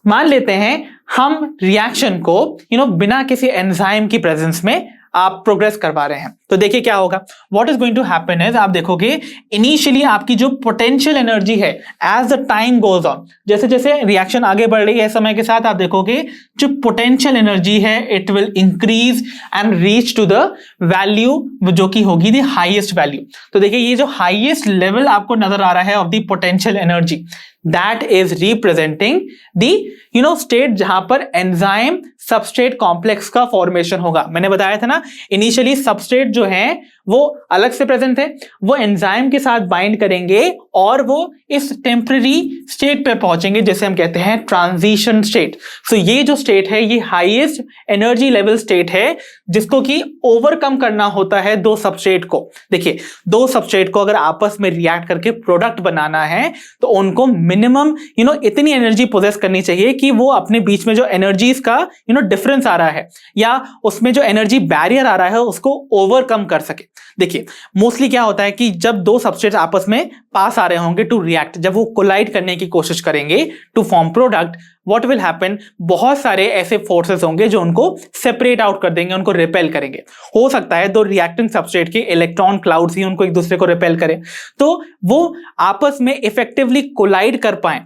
मान लेते हैं हम रिएक्शन को बिना किसी एंजाइम की प्रेजेंस में आप प्रोग्रेस करवा रहे हैं, तो देखिए क्या होगा। What is going to happen is, आप देखोगे इनिशियली आपकी जो पोटेंशियल एनर्जी है as the time goes on, जैसे जैसे रिएक्शन आगे बढ़ रही है समय के साथ, आप देखोगे जो पोटेंशियल एनर्जी है it will increase and reach to the value जो कि होगी द हाईएस्ट वैल्यू। तो देखिए ये जो हाईएस्ट लेवल आपको नजर आ रहा है of the potential energy, that is representing the state जहां पर एंजाइम सबस्ट्रेट कॉम्प्लेक्स का फॉर्मेशन होगा। मैंने बताया था ना इनिशियली सबस्ट्रेट जो है वो अलग से प्रेजेंट है, वो एंजाइम के साथ बाइंड करेंगे और वो इस टेम्पररी स्टेट पे पहुंचेंगे जिसे हम कहते हैं ट्रांजिशन स्टेट। सो ये जो स्टेट है ये हाईएस्ट एनर्जी लेवल स्टेट है जिसको कि ओवरकम करना होता है दो सबस्ट्रेट को। देखिए दो सबस्ट्रेट को अगर आपस में रिएक्ट करके प्रोडक्ट बनाना है तो उनको मिनिमम इतनी एनर्जी पोजेस करनी चाहिए कि वो अपने बीच में जो एनर्जीज का डिफरेंस आ रहा है या उसमें जो एनर्जी बैरियर आ रहा है उसको ओवरकम कर सके। देखिए मोस्टली क्या होता है कि जब दो सबस्ट्रेट्स आपस में पास आ रहे होंगे टू रिएक्ट, जब वो कोलाइड करने की कोशिश करेंगे to form product, what will happen, बहुत सारे ऐसे फोर्सेस होंगे जो उनको सेपरेट आउट कर देंगे, उनको रिपेल करेंगे। हो सकता है दो रिएक्टिंग सबस्ट्रेट के इलेक्ट्रॉन क्लाउड्स ही उनको एक दूसरे को रिपेल करें, तो वो आपस में इफेक्टिवली कोलाइड कर पाए,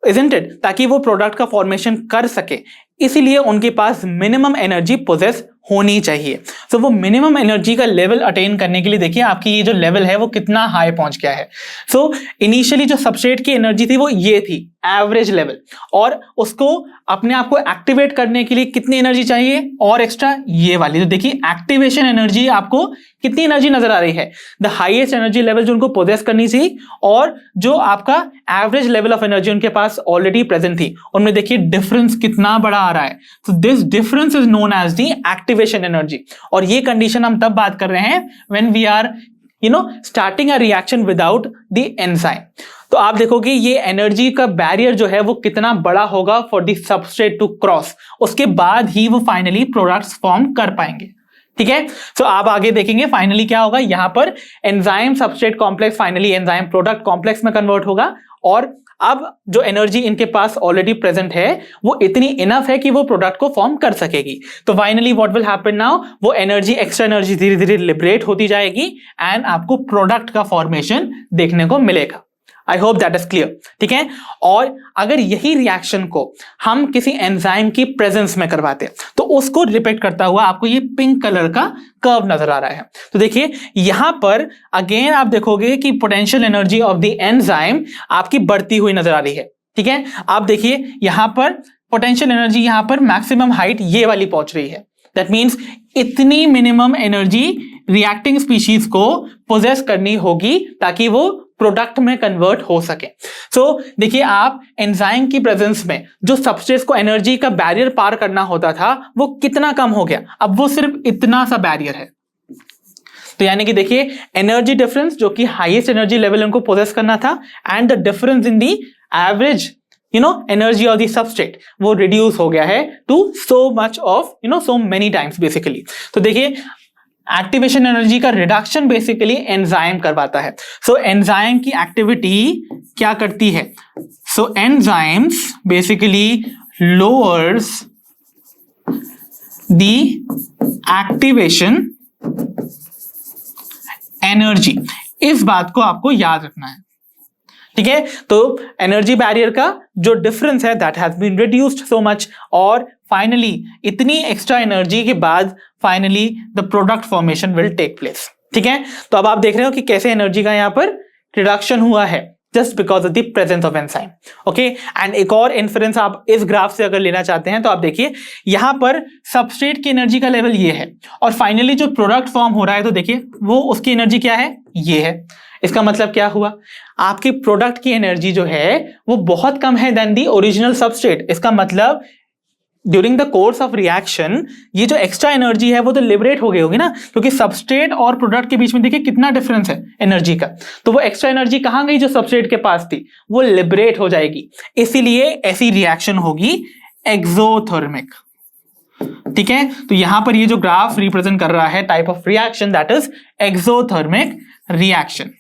isn't it? ताकि वो प्रोडक्ट का फॉर्मेशन कर सके। इसीलिए उनके पास मिनिमम एनर्जी पोजेस होनी चाहिए। तो वो मिनिमम एनर्जी का लेवल अटेन करने के लिए देखिए आपकी ये जो लेवल है वो कितना हाई पहुंच गया है। सो इनिशियली जो सबस्ट्रेट की एनर्जी थी वो ये थी एवरेज लेवल, और उसको अपने आप को एक्टिवेट करने के लिए कितनी एनर्जी चाहिए और एक्स्ट्रा ये वाली। तो देखिए एक्टिवेशन एनर्जी आपको कितनी एनर्जी नजर आ रही है, द हाईएस्ट एनर्जी लेवल जो उनको पोजेस करनी चाहिए और जो आपका एवरेज लेवल ऑफ एनर्जी उनके पास ऑलरेडी प्रेजेंट थी, उनमें देखिए डिफरेंस कितना बड़ा आ रहा है। तो this difference is known as the activation energy. और ये कंडीशन हम तब बात कर रहे हैं when we are starting a reaction without the enzyme. तो आप देखोगे ये एनर्जी का बैरियर जो है वो कितना बड़ा होगा for the substrate to cross, उसके बाद ही वो फाइनली प्रोडक्ट्स फॉर्म कर पाएंगे। ठीक है, सो आप आगे देखेंगे फाइनली क्या होगा, यहां पर enzyme substrate complex finally enzyme product complex में कन्वर्ट होगा और अब जो एनर्जी इनके पास ऑलरेडी प्रेजेंट है वो इतनी इनफ है कि वो प्रोडक्ट को फॉर्म कर सकेगी। तो finally what will happen now, वो एनर्जी एक्स्ट्रा एनर्जी धीरे धीरे लिबरेट होती जाएगी एंड आपको प्रोडक्ट का फॉर्मेशन देखने को मिलेगा। आई होप दैट इज क्लियर। ठीक है, और अगर यही रिएक्शन को हम किसी एंजाइम की प्रेजेंस में करवाते तो उसको रिपीट करता हुआ आपको ये पिंक कलर का कर्व नजर आ रहा है। तो देखिए यहां पर अगेन आप देखोगे कि potential energy of the enzyme आपकी बढ़ती हुई नजर आ रही है। ठीक है, आप देखिए यहां पर पोटेंशियल एनर्जी यहां पर मैक्सिमम हाइट ये वाली पहुंच रही है। दैट मीन्स इतनी मिनिमम एनर्जी रिएक्टिंग स्पीशीज को पोजेस करनी होगी ताकि वो प्रोडक्ट में कन्वर्ट हो सके। सो देखिए आप एंजाइम की प्रेजेंस में जो सबस्ट्रेट को एनर्जी का बैरियर पार करना होता था वो कितना कम हो गया, अब वो सिर्फ इतना सा बैरियर है। तो यानी कि देखिए एनर्जी डिफरेंस जो कि हाईएस्ट एनर्जी लेवल उनको पोजेस करना था and the difference in the average energy of the substrate वो रिड्यूस हो गया है to so much of so many times basically. तो देखिए एक्टिवेशन एनर्जी का रिडक्शन बेसिकली एंजाइम करवाता है। सो एंजाइम की एक्टिविटी क्या करती है, so enzymes basically lowers the activation energy. इस बात को आपको याद रखना है, ठीक है। तो एनर्जी बैरियर का जो डिफरेंस है that has been reduced so much, और फाइनली इतनी एक्स्ट्रा एनर्जी के बाद finally the product formation will take place, ठीक है। तो अब आप देख रहे हो कि कैसे एनर्जी का यहां पर रिडक्शन हुआ है just because of the presence of enzyme, okay. And एक और इन्फरेंस आप इस ग्राफ से अगर लेना चाहते हैं तो आप देखिए यहां पर सबस्ट्रेट की एनर्जी का लेवल ये है, और फाइनली जो प्रोडक्ट फॉर्म हो रहा है तो देखिए वो उसकी एनर्जी क्या है, ये है। इसका मतलब क्या हुआ, आपकी प्रोडक्ट की एनर्जी जो है वो बहुत कम है देन दी ओरिजिनल सबस्ट्रेट। इसका मतलब during the course of reaction ये जो एक्स्ट्रा एनर्जी है वो तो लिबरेट हो गई होगी ना, क्योंकि सबस्ट्रेट और प्रोडक्ट के बीच में देखिए कितना डिफरेंस है एनर्जी का। तो वो एक्स्ट्रा एनर्जी कहां गई जो सबस्ट्रेट के पास थी, वो लिबरेट हो जाएगी। इसीलिए ऐसी रिएक्शन होगी एक्सोथर्मिक, ठीक है। तो यहां पर ये जो ग्राफ रिप्रेजेंट कर रहा है type of reaction that is exothermic reaction,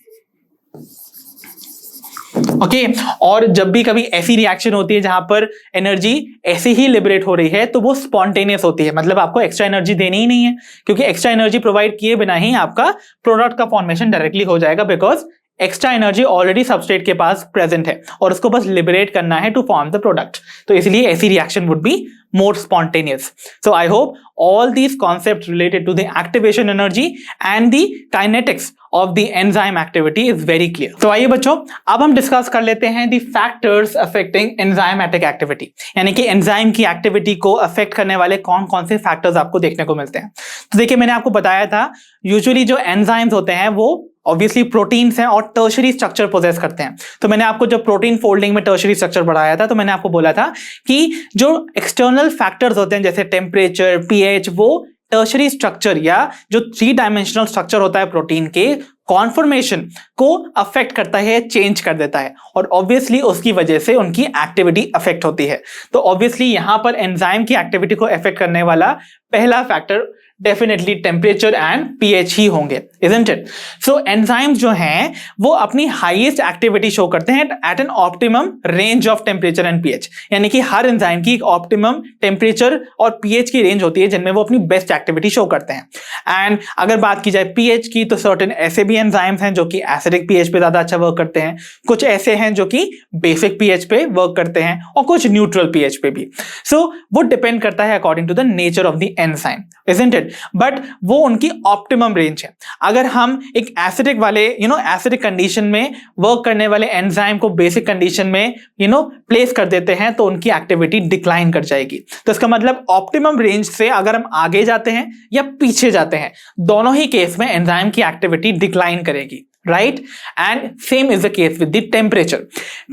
okay. और जब भी कभी ऐसी रिएक्शन होती है जहां पर एनर्जी ऐसे ही लिबरेट हो रही है तो वो स्पॉन्टेनियस होती है, मतलब आपको एक्स्ट्रा एनर्जी देनी ही नहीं है, क्योंकि एक्स्ट्रा एनर्जी प्रोवाइड किए बिना ही आपका प्रोडक्ट का फॉर्मेशन डायरेक्टली हो जाएगा, because extra energy already substrate के पास प्रेजेंट है और उसको बस लिबरेट करना है टू फॉर्म द प्रोडक्ट। तो इसलिए ऐसी reaction would be more spontaneous. So I hope all these concepts related to the activation energy and the kinetics of the enzyme activity is very clear. तो आइए बच्चों अब हम डिस्कस कर लेते हैं the factors affecting enzymatic activity, यानी कि एंजाइम की एक्टिविटी को अफेक्ट करने वाले कौन कौन से फैक्टर्स आपको देखने को मिलते हैं। तो देखिए मैंने आपको बताया था यूजुअली जो एंजाइम्स होते हैं वो ऑब्वियसली प्रोटीन्स हैं और टर्शरी स्ट्रक्चर पोजेस करते हैं। तो मैंने आपको जब प्रोटीन फोल्डिंग में टर्शरी स्ट्रक्चर पढ़ाया था तो मैंने आपको बोला था कि जो एक्सटर्नल फैक्टर्स होते हैं जैसे टेम्परेचर, पीएच, वो टर्शरी स्ट्रक्चर या जो 3 डायमेंशनल स्ट्रक्चर होता है प्रोटीन के कॉन्फॉर्मेशन को अफेक्ट करता है, चेंज कर देता है, और ऑब्वियसली उसकी वजह से उनकी एक्टिविटी अफेक्ट होती है। तो ऑब्वियसली यहां पर एंजाइम की एक्टिविटी को अफेक्ट करने वाला पहला factor definitely temperature and pH ही होंगे, इजंट इट। सो एंजाइम्स जो हैं वो अपनी हाईएस्ट एक्टिविटी शो करते हैं at an optimum range of temperature and pH, यानी कि हर एंजाइम की एक ऑप्टिमम टेम्परेचर और पीएच की रेंज होती है जिनमें वो अपनी बेस्ट एक्टिविटी शो करते हैं। एंड अगर बात की जाए पीएच की तो सर्टेन ऐसे भी एंजाइम्स हैं जो कि एसिडिक पीएच पे ज्यादा अच्छा वर्क करते हैं, कुछ ऐसे हैं जो कि बेसिक पीएच पे वर्क करते हैं, और कुछ न्यूट्रल पीएच पे भी। सो वो डिपेंड करता है according to the nature of the enzyme, isn't it. But वो उनकी ऑप्टिमम रेंज है। अगर हम एक एसिडिक वाले एसिडिक कंडीशन में वर्क करने वाले एंजाइम को बेसिक कंडीशन में प्लेस कर देते हैं तो उनकी एक्टिविटी डिक्लाइन कर जाएगी। तो इसका मतलब ऑप्टिमम रेंज से अगर हम आगे जाते हैं या पीछे जाते हैं, दोनों ही केस में एंजाइम की एक्टिविटी डिक्लाइन करेगी, right. And same is the case with the temperature.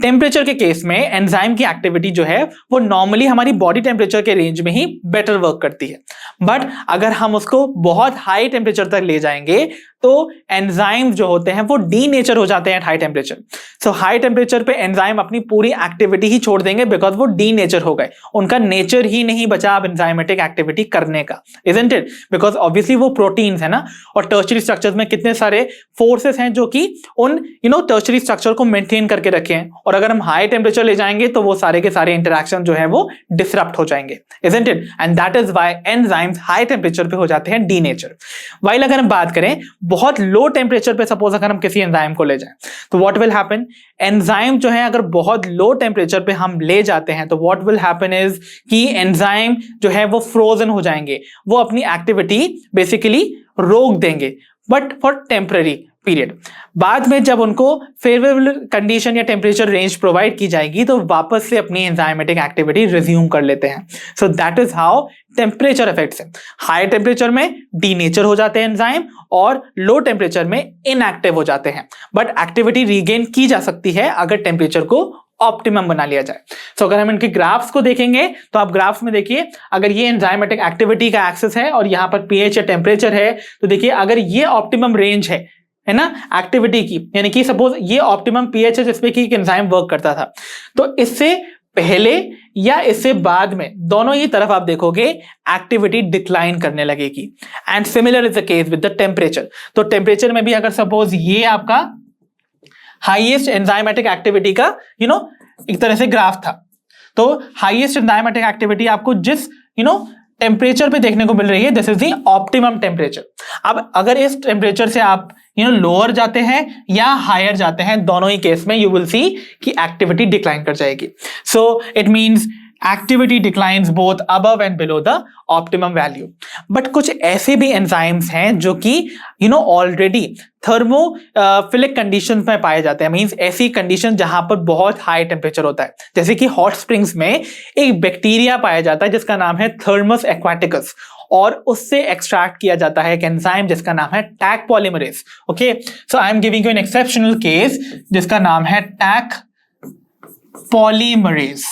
Temperature के केस में एंजाइम की एक्टिविटी जो है वो नॉर्मली हमारी बॉडी टेम्परेचर के रेंज में ही बेटर वर्क करती है, बट अगर हम उसको बहुत हाई टेम्परेचर तक ले जाएंगे तो एंजाइम जो होते हैं वो डीनेचर हो जाते हैं at high temperature. So high temperature पे एंजाइम अपनी पूरी एक्टिविटी ही छोड़ देंगे बिकॉज वो डीनेचर हो गए, उनका नेचर ही नहीं बचा अब एंजाइमेटिक एक्टिविटी करने का, इजंट इट। बिकॉज ऑब्वियसली वो प्रोटीन्स है ना, और टर्शरी स्ट्रक्चर्स में कितने सारे फोर्सेस हैं जो कि उन टर्शरी स्ट्रक्चर को मेंटेन करके रखे हैं, और अगर हम हाई टेम्परेचर ले जाएंगे तो वो सारे के सारे इंटरेक्शन जो है वो डिसरप्ट हो जाएंगे, isn't it. And that is why enzymes high temperature पे हो जाते हैं डीनेचर। वाइल अगर हम बात करें बहुत लो टेम्परेचर पे, सपोज अगर हम किसी एंजाइम को ले जाएं तो व्हाट विल हैपन, एंजाइम जो है अगर बहुत लो टेम्परेचर पे हम ले जाते हैं तो व्हाट विल हैपन इज कि एंजाइम जो है वो फ्रोजन हो जाएंगे, वो अपनी एक्टिविटी बेसिकली रोक देंगे, बट फॉर टेम्पररी पीरियड। बाद में जब उनको फेवरेबल कंडीशन या टेम्परेचर रेंज प्रोवाइड की जाएगी तो वापस से अपनी एंजाइमेटिक एक्टिविटी रिज्यूम कर लेते हैं। So that is how temperature affects है। हाई टेम्परेचर में डीनेचर हो जाते हैं एंजाइम और लो टेम्परेचर में इनएक्टिव हो जाते हैं, बट एक्टिविटी रीगेन की जा सकती है अगर टेम्परेचर को ऑप्टिमम बना लिया जाए। तो अगर हम इनके ग्राफ्स को देखेंगे तो आप ग्राफ्स में देखिए, अगर ये एंजाइमेटिक एक्टिविटी का एक्सेस है और यहां पर पीएच या टेम्परेचर है, तो देखिए अगर ये ऑप्टिमम रेंज है ना एक्टिविटी की, यानी कि सपोज ये ऑप्टिमम पीएच है जिसपे कि एक एंजाइम वर्क करता था, तो इससे पहले या इससे बाद में दोनों ही तरफ आप देखोगे एक्टिविटी डिक्लाइन करने लगेगी। And similar is the case with the temperature. तो टेम्परेचर में भी अगर सपोज ये आपका हाईएस्ट एंजाइमेटिक एक्टिविटी का एक तरह से ग्राफ था, तो हाईएस्ट एंजाइमेटिक एक्टिविटी आपको जिस टेम्परेचर पे देखने को मिल रही है, this is the optimum temperature. अब अगर इस टेम्परेचर से आप लोअर जाते हैं या हायर जाते हैं, दोनों ही केस में यू विल सी कि एक्टिविटी डिक्लाइन कर जाएगी। So it means activity declines both above and below the optimum value। But कुछ ऐसे भी एंजाइम्स हैं जो कि ऑलरेडी थर्मोफिलिक कंडीशन में पाए जाते हैं, मींस ऐसी कंडीशन जहां पर बहुत हाई टेम्परेचर होता है। जैसे कि हॉट स्प्रिंग्स में एक बैक्टीरिया पाया जाता है जिसका नाम है थर्मस एक्वाटिकस, और उससे एक्सट्रैक्ट किया जाता है एक एंजाइम जिसका नाम है Taq polymerase. Okay, so I am giving you an exceptional case जिसका नाम है टैक पॉलीमरेज।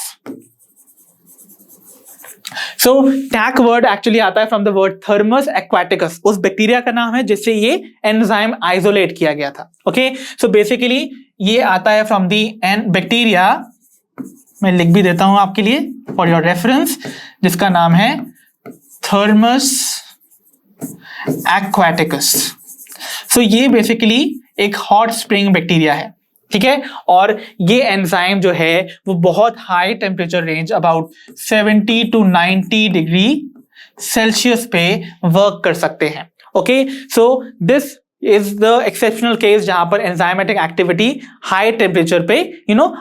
सो टैक वर्ड एक्चुअली आता है from the word thermos aquaticus, उस बैक्टीरिया का नाम है जिससे ये एंजाइम आइसोलेट किया गया था। ओके, सो बेसिकली ये आता है फ्रॉम दी बैक्टीरिया, मैं लिख भी देता हूं आपके लिए फॉर योर रेफरेंस, जिसका नाम है थर्मस एक्वाटिकस। सो ये बेसिकली एक हॉट स्प्रिंग बैक्टीरिया है, ठीक है, और ये एंजाइम जो है वो बहुत high temperature range about 70 to 90 degree Celsius पे वर्क कर सकते हैं। Okay, so this is the exceptional case जहां पर एंजाइमेटिक एक्टिविटी हाई टेम्परेचर पे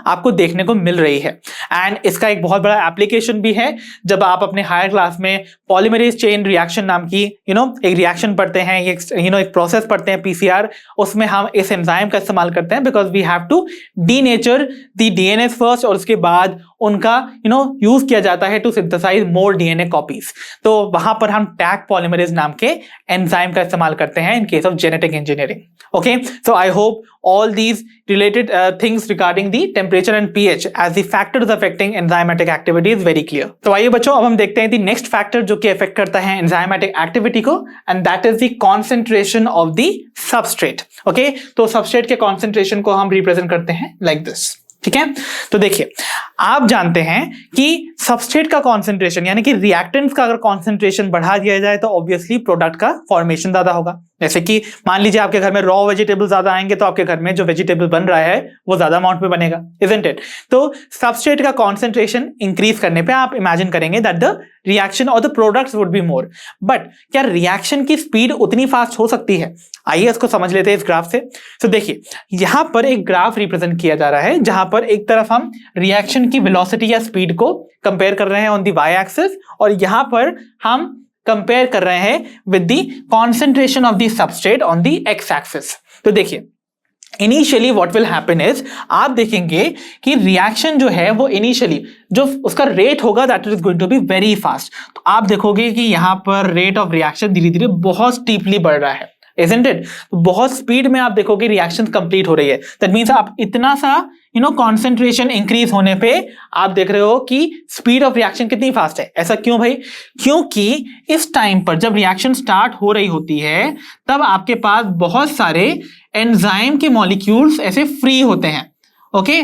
आपको देखने को मिल रही है। एंड इसका एक बहुत बड़ा एप्लीकेशन भी है जब आप अपने हायर क्लास में पॉलीमरेज चेन रिएक्शन नाम की एक रिएक्शन पढ़ते हैं, एक प्रोसेस पढ़ते हैं पीसीआर, उसमें हम इस एंजाइम का इस्तेमाल करते हैं because we have to denature the DNA first, और उसके बाद उनका यूज किया जाता है to synthesize more DNA copies. तो वहां पर हम टैक पॉलीमरेज नाम के एंजाइम का इस्तेमाल करते हैं in case of genetic engineering. Okay, so I hope all these related things regarding the temperature and pH as the factors affecting enzymatic activity is very clear। तो आइए बच्चों, अब हम देखते हैं the next factor जो कि अफेक्ट करता है enzymatic activity को, and that is the concentration of the substrate। Okay, तो substrate के concentration को हम represent करते हैं like this, ठीक है। तो देखिए, आप जानते हैं कि सबस्ट्रेट का कॉन्सेंट्रेशन यानी कि रिएक्टेंट्स का अगर कॉन्सेंट्रेशन बढ़ा दिया जाए तो ऑब्वियसली प्रोडक्ट का फॉर्मेशन ज्यादा होगा। जैसे कि मान लीजिए आपके घर में रॉ वेजिटेबल ज्यादा आएंगे तो आपके घर में जो वेजिटेबल बन रहा है वो ज्यादा अमाउंट में बनेगा, इजंट इट। तो सबस्ट्रेट का कॉन्सेंट्रेशन इंक्रीज करने पे आप इमेजिन करेंगे दैट द रिएक्शन और the products would be more. But क्या रिएक्शन की स्पीड उतनी फास्ट हो सकती है? आइए इसको समझ लेते हैं इस ग्राफ से। तो देखिए, यहां पर एक ग्राफ रिप्रेजेंट किया जा रहा है जहां पर एक तरफ हम रिएक्शन की वेलोसिटी या स्पीड को कंपेयर कर रहे हैं ऑन द वाई एक्सिस, और यहां पर हम कंपेयर कर रहे हैं with the concentration of the substrate on the x axis. तो देखिए, initially what will happen is, आप देखेंगे कि रिएक्शन जो है वो इनिशियली जो उसका रेट होगा that is going to be very fast. तो आप देखोगे कि यहां पर रेट ऑफ रिएक्शन धीरे धीरे बहुत स्टीपली बढ़ रहा है, isn't it? बहुत स्पीड में आप देखोगे रिएक्शन कंप्लीट हो रही है। दैट मींस आप इतना सा कॉन्सेंट्रेशन इंक्रीज होने पे आप देख रहे हो कि स्पीड ऑफ रिएक्शन कितनी फास्ट है। ऐसा क्यों भाई? क्योंकि इस टाइम पर जब रिएक्शन स्टार्ट हो रही होती है तब आपके पास बहुत सारे एंजाइम के मॉलिक्यूल्स ऐसे फ्री होते हैं। ओके,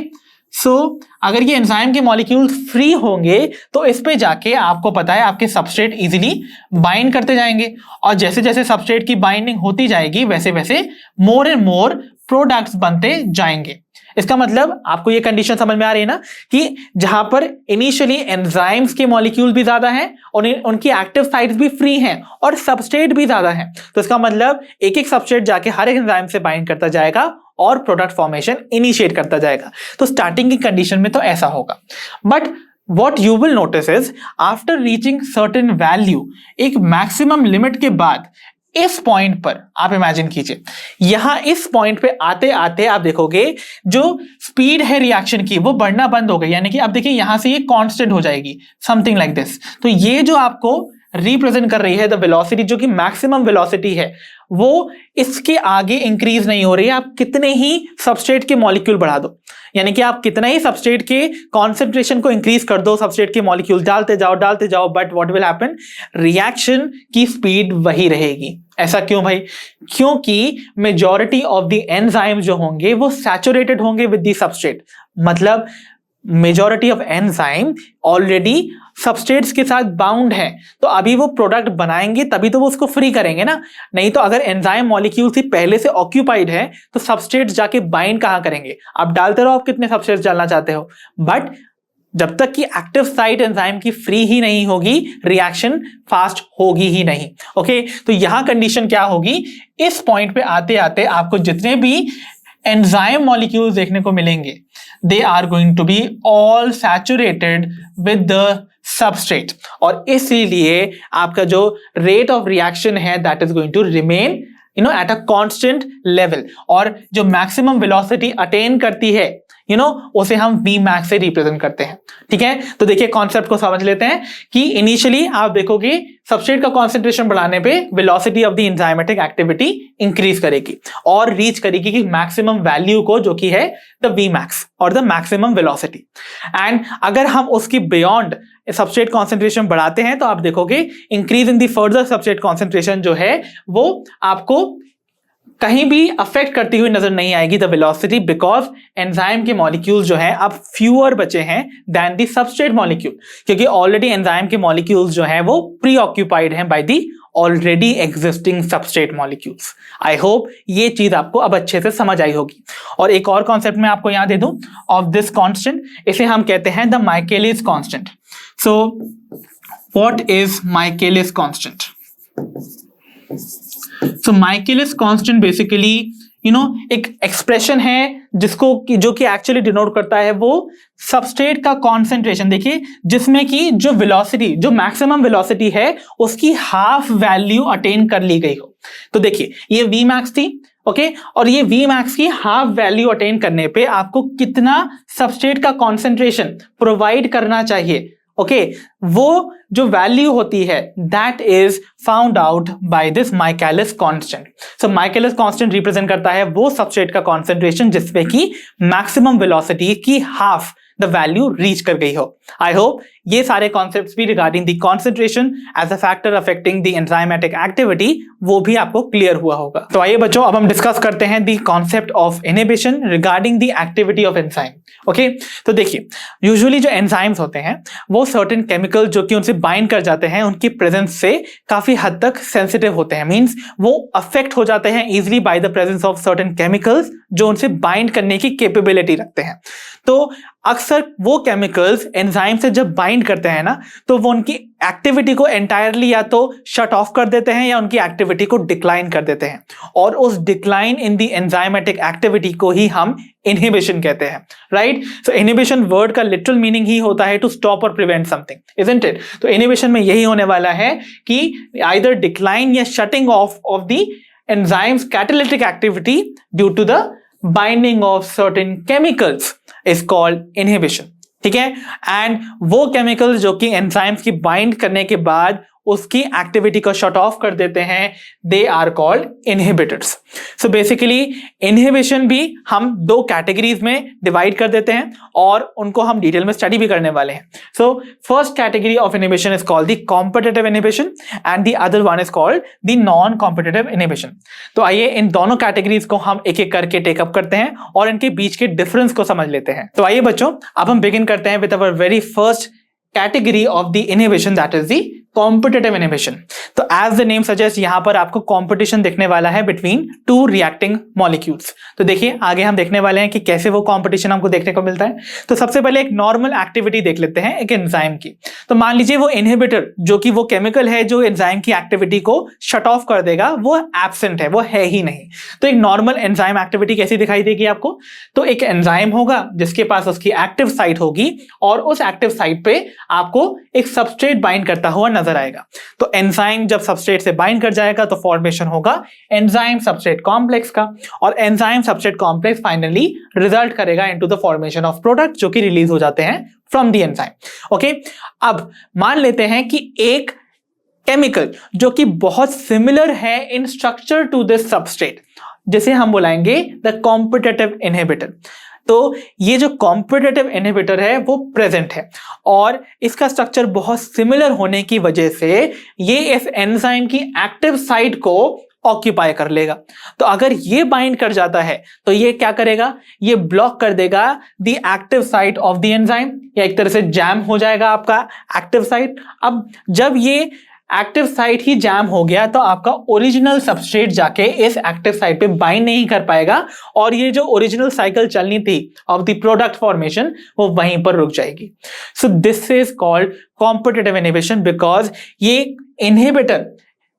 सो अगर ये एंजाइम के मॉलिक्यूल्स फ्री होंगे तो इस पे जाके आपको पता है आपके सबस्ट्रेट इजीली बाइंड करते जाएंगे, और जैसे जैसे सबस्ट्रेट की बाइंडिंग होती जाएगी वैसे वैसे मोर एंड मोर प्रोडक्ट्स बनते जाएंगे। इसका मतलब आपको ये कंडीशन समझ में आ रही है ना कि जहां पर इनिशियली एंजाइम्स के मॉलिक्यूल भी ज्यादा हैं और उनकी एक्टिव साइट्स भी फ्री हैं और सबस्ट्रेट भी ज्यादा है, तो इसका मतलब एक एक सबस्ट्रेट जाके हर एक एंजाइम से बाइंड करता जाएगा और प्रोडक्ट फॉर्मेशन इनिशिएट करता जाएगा। तो स्टार्टिंग की कंडीशन में तो ऐसा होगा, but what you will notice is after reaching certain value, एक मैक्सिमम लिमिट के बाद इस पॉइंट पर आप इमेजिन कीजिए, यहां इस पॉइंट पे आते आते आप देखोगे जो स्पीड है रिएक्शन की वो बढ़ना बंद हो गई, यानी कि अब देखिए यहां से ये कांस्टेंट हो जाएगी, समथिंग लाइक दिस। तो ये जो आपको रिप्रेजेंट कर रही है द वेलोसिटी, जो कि मैक्सिमम वेलोसिटी है, वो इसके आगे इंक्रीज नहीं हो रही है। आप कितने ही सबस्ट्रेट के मॉलिक्यूल बढ़ा दो, यानी कि आप कितना ही सबस्ट्रेट के कॉन्सेंट्रेशन को इंक्रीज कर दो, सबस्ट्रेट के मॉलिक्यूल डालते जाओ, but what will happen, reaction की स्पीड वही रहेगी। ऐसा क्यों भाई? क्योंकि मेजॉरिटी ऑफ द एंजाइम जो होंगे वो सैचुरेटेड होंगे विद द सबस्ट्रेट, मतलब majority of enzyme already substrates के साथ बाउंड है, तो अभी वो प्रोडक्ट बनाएंगे तभी तो वो उसको फ्री करेंगे ना, नहीं तो अगर एंजाइम मॉलिक्यूल ही पहले से ऑक्यूपाइड है तो सबस्ट्रेट्स जाके बाइंड कहां करेंगे? आप डालते रहो, आप कितने सबस्ट्रेट्स डालना चाहते हो, बट जब तक कि एक्टिव साइट एंजाइम की फ्री ही नहीं होगी, रिएक्शन फास्ट होगी ही नहीं। ओके, तो यहां कंडीशन क्या होगी, इस पॉइंट पे आते आते आपको जितने भी एंजाइम मॉलिक्यूल्स देखने को मिलेंगे, they are going to be all saturated with the substrate, और इसीलिए आपका जो रेट ऑफ रिएक्शन है that is going to remain at a constant level, और जो मैक्सिमम वेलोसिटी अटेन करती है उसे हम Vmax से रिप्रेजेंट करते हैं। ठीक है, तो देखिए कॉन्सेप्ट को समझ लेते हैं कि इनिशियली आप देखोगे सबस्ट्रेट का कॉन्सेंट्रेशन बढ़ाने पे velocity of the enzymatic activity increase करेगी और रीच करेगी कि मैक्सिमम वैल्यू को, जो कि है द Vmax और द मैक्सिमम वेलोसिटी। एंड अगर हम उसकी बियॉन्ड सबस्ट्रेट कॉन्सेंट्रेशन बढ़ाते हैं तो आप देखोगे increase in the further substrate concentration जो है वो आपको कहीं भी अफेक्ट करती हुई नजर नहीं आएगी द वेलोसिटी, बिकॉज एंजाइम के मॉलिक्यूल्स जो हैं अब फ्यूअर बचे हैं देन द सबस्ट्रेट मॉलिक्यूल, क्योंकि ऑलरेडी एंजाइम के मॉलिक्यूल्स जो हैं वो प्री ऑक्यूपाइड हैं by the already existing substrate molecules. I hope ये चीज आपको अब अच्छे से समझ आई होगी। और एक और कॉन्सेप्ट मैं आपको यहां दे दूं ऑफ दिस कांस्टेंट, इसे हम कहते हैं the Michaelis constant. So what is Michaelis constant? So Michaelis constant basically एक एक्सप्रेशन है जो कि एक्चुअली डिनोट करता है वो सबस्ट्रेट का कॉन्सेंट्रेशन, देखिए जिसमें कि जो वेलोसिटी, जो मैक्सिमम वेलोसिटी है उसकी हाफ वैल्यू अटेन कर ली गई हो। तो देखिए ये Vmax थी, ओके, और ये Vmax की हाफ वैल्यू अटेन करने पे आपको कितना सबस्ट्रेट का कॉन्सेंट्रेशन प्रोवाइड करना चाहिए, ओके, वो जो वैल्यू होती है that is found out by this Michaelis constant. So Michaelis constant represent करता है वो सबस्ट्रेट का कॉन्सेंट्रेशन जिसपे कि मैक्सिमम वेलोसिटी की हाफ द वैल्यू रीच कर गई हो। आई होप ये सारे कॉन्सेप्ट्स भी regarding the concentration as a factor affecting the enzymatic activity वो भी आपको क्लियर हुआ होगा। तो आइए बच्चों अब हम डिस्कस करते हैं the concept of inhibition regarding the activity of enzyme. Okay, तो देखिए यूजुअली जो एंजाइम्स होते हैं वो सर्टेन केमिकल जो कि उनसे बाइंड कर जाते हैं उनकी प्रेजेंस से काफी हद तक सेंसिटिव होते हैं, मींस वो अफेक्ट हो जाते हैं easily by the presence of certain chemicals जो उनसे बाइंड करने की कैपेबिलिटी रखते हैं। तो अक्सर वो केमिकल्स एंजाइम से जब बाइंड करते हैं ना तो वो उनकी एक्टिविटी को एंटायरली या तो शट ऑफ कर देते हैं या उनकी एक्टिविटी को डिक्लाइन कर देते हैं, और उस decline in the enzymatic activity को ही हम इनहिबिशन कहते हैं, राइट? सो इनहिबिशन वर्ड का लिटरल मीनिंग ही होता है टू स्टॉप और प्रिवेंट समथिंग, इजंट इट? तो इनहिबिशन में यही होने वाला है कि आइदर डिक्लाइन या shutting off the enzymes catalytic activity due to the binding of certain chemicals is called inhibition. ठीक है, एंड वो केमिकल्स जो कि एंजाइम्स की बाइंड करने के बाद उसकी एक्टिविटी को शट ऑफ कर देते हैं, they are called inhibitors. So basically inhibition भी हम दो कैटेगरीज में डिवाइड कर देते हैं और उनको हम डिटेल में स्टडी भी करने वाले हैं। So first category of inhibition is called the competitive inhibition and the other one is called the non competitive inhibition. तो आइए इन दोनों कैटेगरीज को हम एक एक करके टेकअप करते हैं और इनके बीच के डिफरेंस को समझ लेते हैं। तो आइए बच्चों अब हम बिगिन करते हैं with our very first category of the inhibition that is the competitive inhibition. तो एज द नेम सजेस्ट यहां पर आपको कॉम्पिटिशन दिखने वाला है बिटवीन टू रिएक्टिंग मॉलिक्यूल्स। तो देखिए आगे हम देखने वाले हैं कि कैसे वो कॉम्पिटिशन हमको देखने को मिलता है। तो सबसे पहले एक नॉर्मल एक्टिविटी देख लेते हैं एक एंजाइम की। तो मान लीजिए वो इनहिबिटर जो कि वो केमिकल है जो एंजाइम की एक्टिविटी को शट ऑफ कर देगा वो एब्सेंट है, वो है ही नहीं। तो एक नॉर्मल एंजाइम एक्टिविटी कैसी दिखाई देगी आपको? तो एक एंजाइम होगा जिसके पास उसकी एक्टिव साइट होगी और उस एक्टिव साइट पे आपको एक सबस्ट्रेट बाइंड करता हुआ नजर आएगा। तो एंजाइम जब सबस्ट्रेट से बाइंड कर जाएगा तो फॉर्मेशन होगा एंजाइम सबस्ट्रेट कॉम्प्लेक्स का, और enzyme substrate complex finally result करेगा into the formation of product जो कि रिलीज हो जाते हैं फ्रॉम द एंजाइम। ओके, अब मान लेते हैं कि एक केमिकल जो कि बहुत सिमिलर है in structure to this substrate, जिसे हम बुलाएंगे द कॉम्पिटिटिव इनहिबिटर। तो ये जो कॉम्पिटिटिव इनहिबिटर है वो प्रेजेंट है और इसका स्ट्रक्चर बहुत सिमिलर होने की वजह से ये इस एंजाइम की एक्टिव साइट को ऑक्यूपाई कर लेगा। तो अगर ये बाइंड कर जाता है तो ये क्या करेगा? ये ब्लॉक कर देगा the active site of the enzyme, या एक तरह से जैम हो जाएगा आपका एक्टिव साइट। अब जब ये एक्टिव साइट ही जैम हो गया तो आपका ओरिजिनल सबस्ट्रेट जाके इस एक्टिव साइट पे बाइंड नहीं कर पाएगा और ये जो ओरिजिनल साइकिल चलनी थी ऑफ द प्रोडक्ट फॉर्मेशन वो वहीं पर रुक जाएगी। So this is called competitive inhibition because ये इनहिबिटर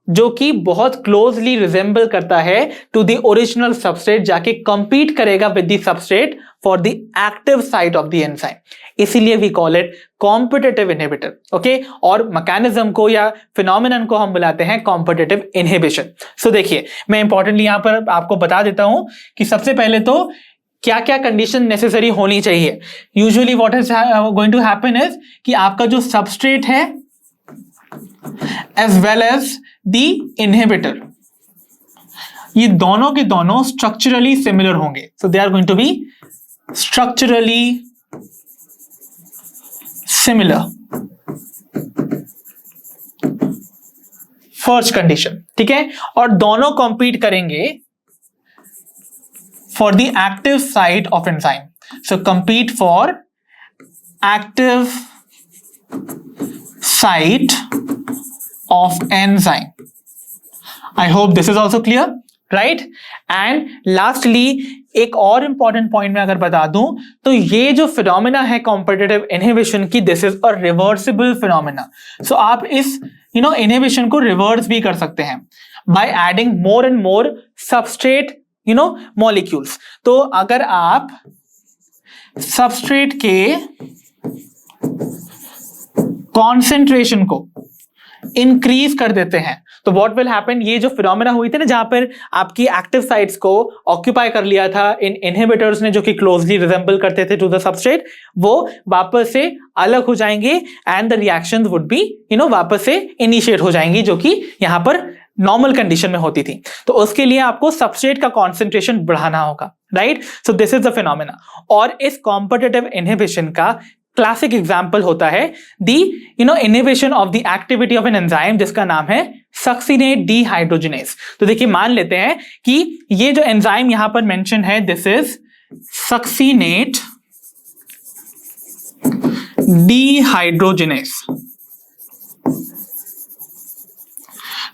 जो कि बहुत क्लोजली रिजेंबल करता है टू द ओरिजिनल सबस्ट्रेट जाके कंपीट करेगा with the substrate for the active site of the enzyme, इसीलिए we call it competitive inhibitor. Okay, और मैकेनिज्म को या फिनोमिनन को हम बुलाते हैं कॉम्पिटिटिव इनहिबिशन। सो देखिए, मैं इंपॉर्टेंटली यहां पर आपको बता देता हूं कि सबसे पहले तो क्या क्या कंडीशन नेसेसरी होनी चाहिए। Usually what is going to happen is कि आपका जो सबस्ट्रेट है as well as the inhibitor, ये दोनों के दोनों स्ट्रक्चरली सिमिलर होंगे। So they are going to be structurally similar, first condition, ठीक है। और दोनों कॉम्पीट करेंगे for the active site of enzyme. So compete for active site of enzyme. I hope this is also clear, right? And lastly, एक और important point में अगर बता दूं तो ये जो फिनोमेना है कॉम्पिटिटिव इनहिबिशन की, this is a reversible phenomena. So आप इस इनहिबिशन को रिवर्स भी कर सकते हैं by adding more and more substrate molecules. तो अगर आप सबस्ट्रेट के कॉन्सेंट्रेशन को इंक्रीज कर देते हैं तो व्हाट विल हैपन, ये जो फिनोमेना हुई थी ना जहां पर आपकी एक्टिव साइट्स को ऑक्यूपाई कर लिया था इन इनहिबिटर्स ने जो कि क्लोजली रिजेंबल करते थे टू द सबस्ट्रेट, वो वापस से अलग हो जाएंगे and the reactions would be वापस से इनिशिएट हो जाएंगी जो कि यहां पर नॉर्मल कंडीशन में होती थी। तो उसके लिए आपको सबस्ट्रेट का कॉन्सेंट्रेशन बढ़ाना होगा, right. So this is the phenomena. और इस कॉम्पिटिटिव इनहिबिशन का क्लासिक एग्जाम्पल होता है the inhibition of the activity of an enzyme जिसका नाम है सक्सिनेट डीहाइड्रोजिनेज। तो देखिए, मान लेते हैं कि ये जो एंजाइम यहां पर मेंशन है दिस इज सक्सिनेट डीहाइड्रोजिनेज।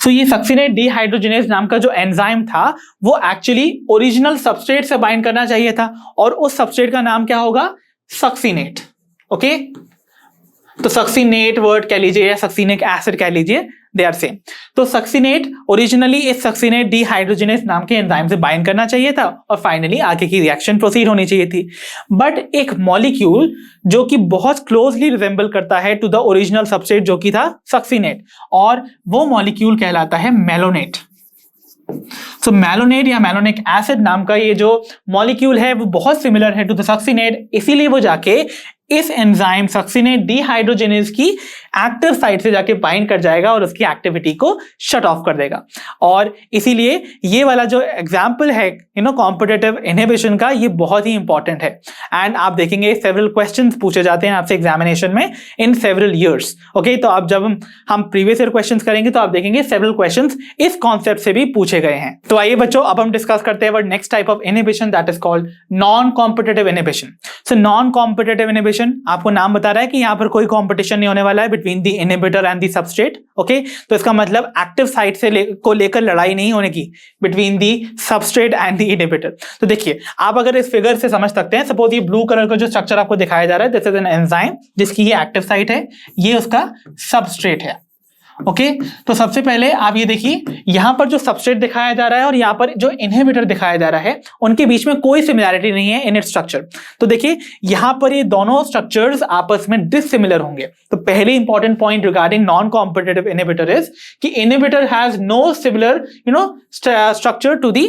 तो ये सक्सिनेट डीहाइड्रोजिनेज नाम का जो एंजाइम था वो एक्चुअली ओरिजिनल सबस्ट्रेट से बाइंड करना चाहिए था और उस सबस्ट्रेट का नाम क्या होगा, सक्सिनेट। ओके, तो सक्सिनेट वर्ड कह लीजिए या सक्सिनिक एसिड कह लीजिए, दे आर सेम। तो सक्सिनेट ओरिजिनली इस सक्सिनेट डीहाइड्रोजिनेज नाम के एंजाइम से बाइंड करना चाहिए था और फाइनली आगे की रिएक्शन प्रोसीड होनी चाहिए थी। बट एक मॉलिक्यूल जो कि बहुत क्लोजली रिजेंबल करता है टू द ओरिजिनल सबस्ट्रेट जो कि था सक्सिनेट, और वो मॉलिक्यूल कहलाता है मेलोनेट। सो मेलोनेट या मेलोनिक एसिड नाम का ये जो मॉलिक्यूल है वो बहुत सिमिलर है टू द सक्सिनेट, इसीलिए वो जाके इस एंजाइम सक्सिनेट डीहाइड्रोजिनेज की एक्टिव साइट से जाके बाइंड कर जाएगा और उसकी एक्टिविटी को शट ऑफ कर देगा। और इसीलिए ये वाला जो एग्जांपल है कॉम्पिटिटिव इनहिबिशन का, ये बहुत ही इंपॉर्टेंट है। एंड आप देखेंगे सेवरल क्वेश्चंस पूछे जाते हैं आपसे एग्जामिनेशन में इन सेवरल ईयर्स। ओके, तो आप जब हम प्रीवियस ईयर क्वेश्चंस करेंगे तो आप देखेंगे सेवरल क्वेश्चंस इस कॉन्सेप्ट से भी पूछे गए हैं। तो आइए बच्चों, अब हम डिस्कस करते हैं next type of inhibition that is called non competitive inhibition. So non competitive inhibition आपको नाम बता रहा है कि यहां पर कोई कंपटीशन नहीं होने वाला है between the inhibitor and the substrate. Okay, तो इसका मतलब एक्टिव साइट से को लेकर लड़ाई नहीं होने की between the substrate and the inhibitor. तो देखिए, आप अगर इस फिगर से समझ सकते हैं, सपोज ये ब्लू कलर का जो स्ट्रक्चर आपको दिखाया जा रहा है दिस इज एन एंजाइम जिसकी ये एक्टिव साइट है, ये उसका सबस्ट्रेट है। ओके, तो सबसे पहले आप ये देखिए, यहां पर जो सबस्ट्रेट दिखाया जा रहा है और यहां पर जो इनहिबिटर दिखाया जा रहा है उनके बीच में कोई सिमिलैरिटी नहीं है इन इट्स स्ट्रक्चर। तो देखिए, यहां पर ये दोनों स्ट्रक्चर्स आपस में डिसिमिलर होंगे। तो पहले important point regarding non competitive inhibitor is कि inhibitor has no similar structure to the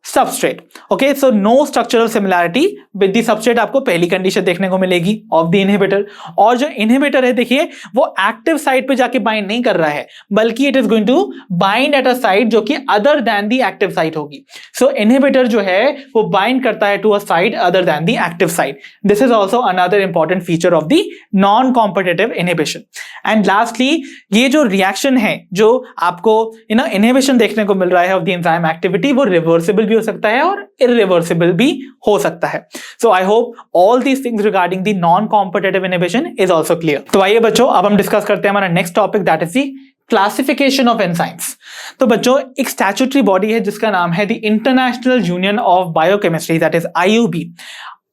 substrate. Okay, so no structural similarity with the substrate आपको पहली कंडीशन देखने को मिलेगी ऑफ द इनहिबिटर। और जो इनहिबिटर है देखिए, वो एक्टिव साइट पे जाके बाइंड नहीं कर रहा है बल्कि it is going to bind at a site जो कि other than the active site होगी। सो इनहिबिटर जो है वो बाइंड करता है to a site other than the active site. This is also another important feature of the non competitive inhibition. And lastly, ये जो रिएक्शन है जो आपको इनहिबिशन देखने को मिल रहा है ऑफ द एंजाइम एक्टिविटी, वो रिवर्सिबल भी हो सकता है और इरिवर्सिबल भी हो सकता है। So I hope all these things regarding the non competitive inhibition is also clear. तो आइए बच्चों, अब हम डिस्कस करते हैं हमारा next topic that is the classification of enzymes. तो बच्चों एक स्टैट्यूटरी बॉडी है जिसका नाम है the International Union of Biochemistry, that is IUB।